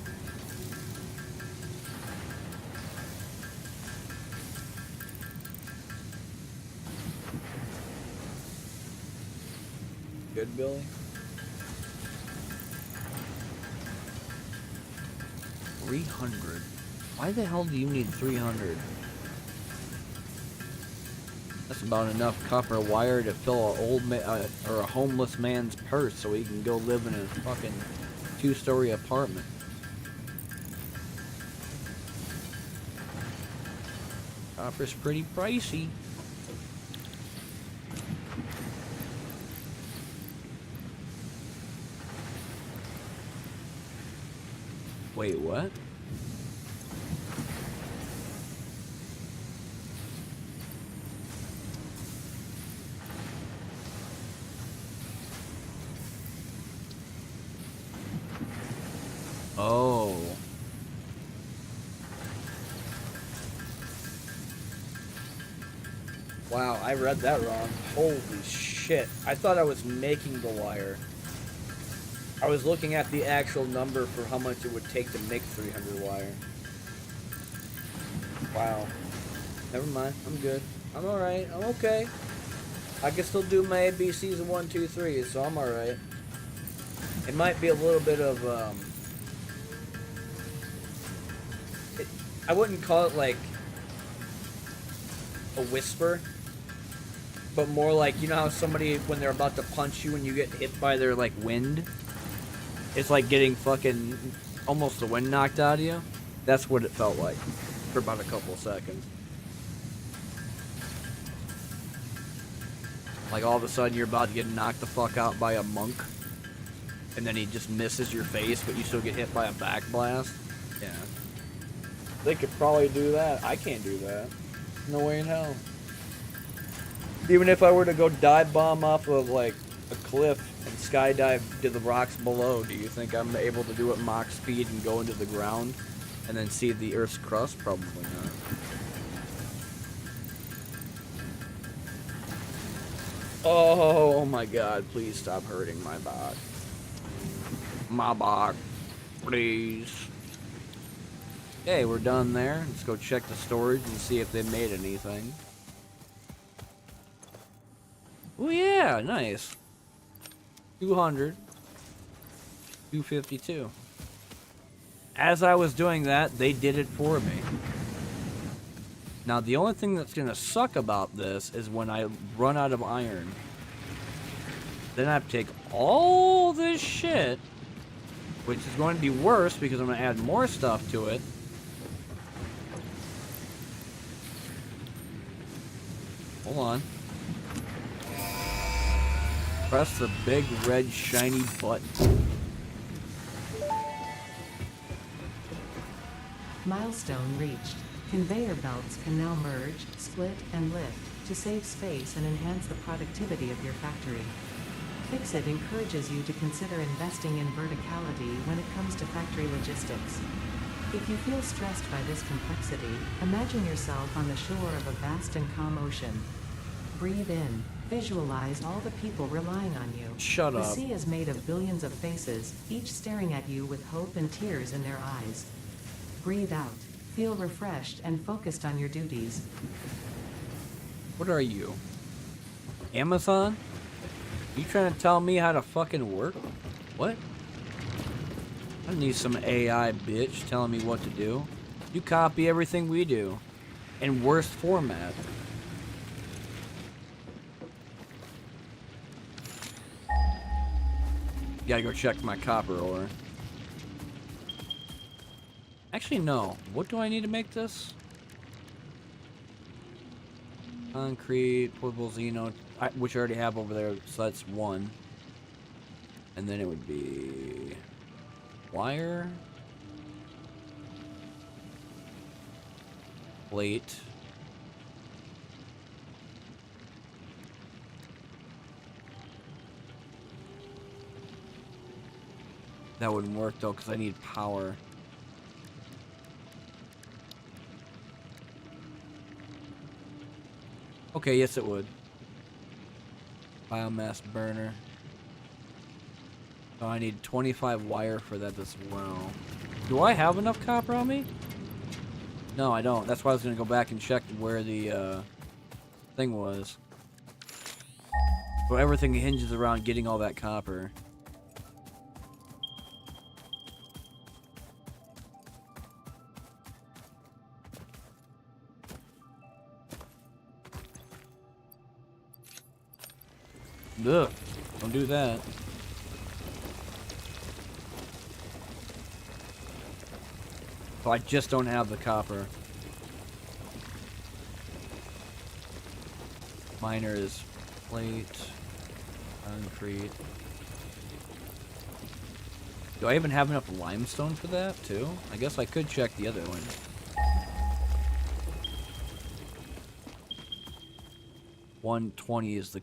Good, Billy? $300. Why the hell do you need 300? That's about enough copper wire to fill or a homeless man's purse so he can go live in a fucking 2-story apartment. Copper's pretty pricey. Wait, what? Oh. Wow, I read that wrong. Holy shit. I thought I was making the wire. I was looking at the actual number for how much it would take to make 300 wire. Wow. Never mind. I'm good. I'm alright. I'm okay. I can still do my ABCs of 1, 2, 3, so I'm alright. It might be a little bit of, I wouldn't call it like a whisper, but more like, you know how somebody, when they're about to punch you and you get hit by their, like, wind? It's like getting fucking almost the wind knocked out of you. That's what it felt like for about a couple of seconds. Like all of a sudden you're about to get knocked the fuck out by a monk. And then he just misses your face, but you still get hit by a back blast. Yeah. They could probably do that. I can't do that. No way in hell. Even if I were to go dive bomb off of like a cliff and skydive to the rocks below, do you think I'm able to do it Mach speed and go into the ground and then see the Earth's crust? Probably not. Oh my god, please stop hurting my back. My back. Please. Okay, we're done there. Let's go check the storage and see if they made anything. Oh yeah, nice. 200. 252. As I was doing that, they did it for me. Now, the only thing that's going to suck about this is when I run out of iron. Then I have to take all this shit, which is going to be worse because I'm going to add more stuff to it. Hold on. Press the big red shiny button. Milestone reached. Conveyor belts can now merge, split, and lift to save space and enhance the productivity of your factory. Fixit encourages you to consider investing in verticality when it comes to factory logistics. If you feel stressed by this complexity, imagine yourself on the shore of a vast and calm ocean. Breathe in. Visualize all the people relying on you. Shut up. The sea is made of billions of faces, each staring at you with hope and tears in their eyes. Breathe out. Feel refreshed and focused on your duties. What are you? Amazon? You trying to tell me how to fucking work? What? I need some AI bitch telling me what to do. You copy everything we do. In worst format. Gotta go check my copper ore. Actually, no. What do I need to make this? Concrete, portable Xeno, which I already have over there, so that's one. And then it would be wire, plate, that wouldn't work though because I need power. Okay, yes it would. Biomass burner. So I need 25 wire for that as well. Do I have enough copper on me? No, I don't. That's why I was going to go back and check where the thing was. So everything hinges around getting all that copper. Ugh, don't do that. So I just don't have the copper. Miner is plate, concrete. Do I even have enough limestone for that too? I guess I could check the other one. 120 is the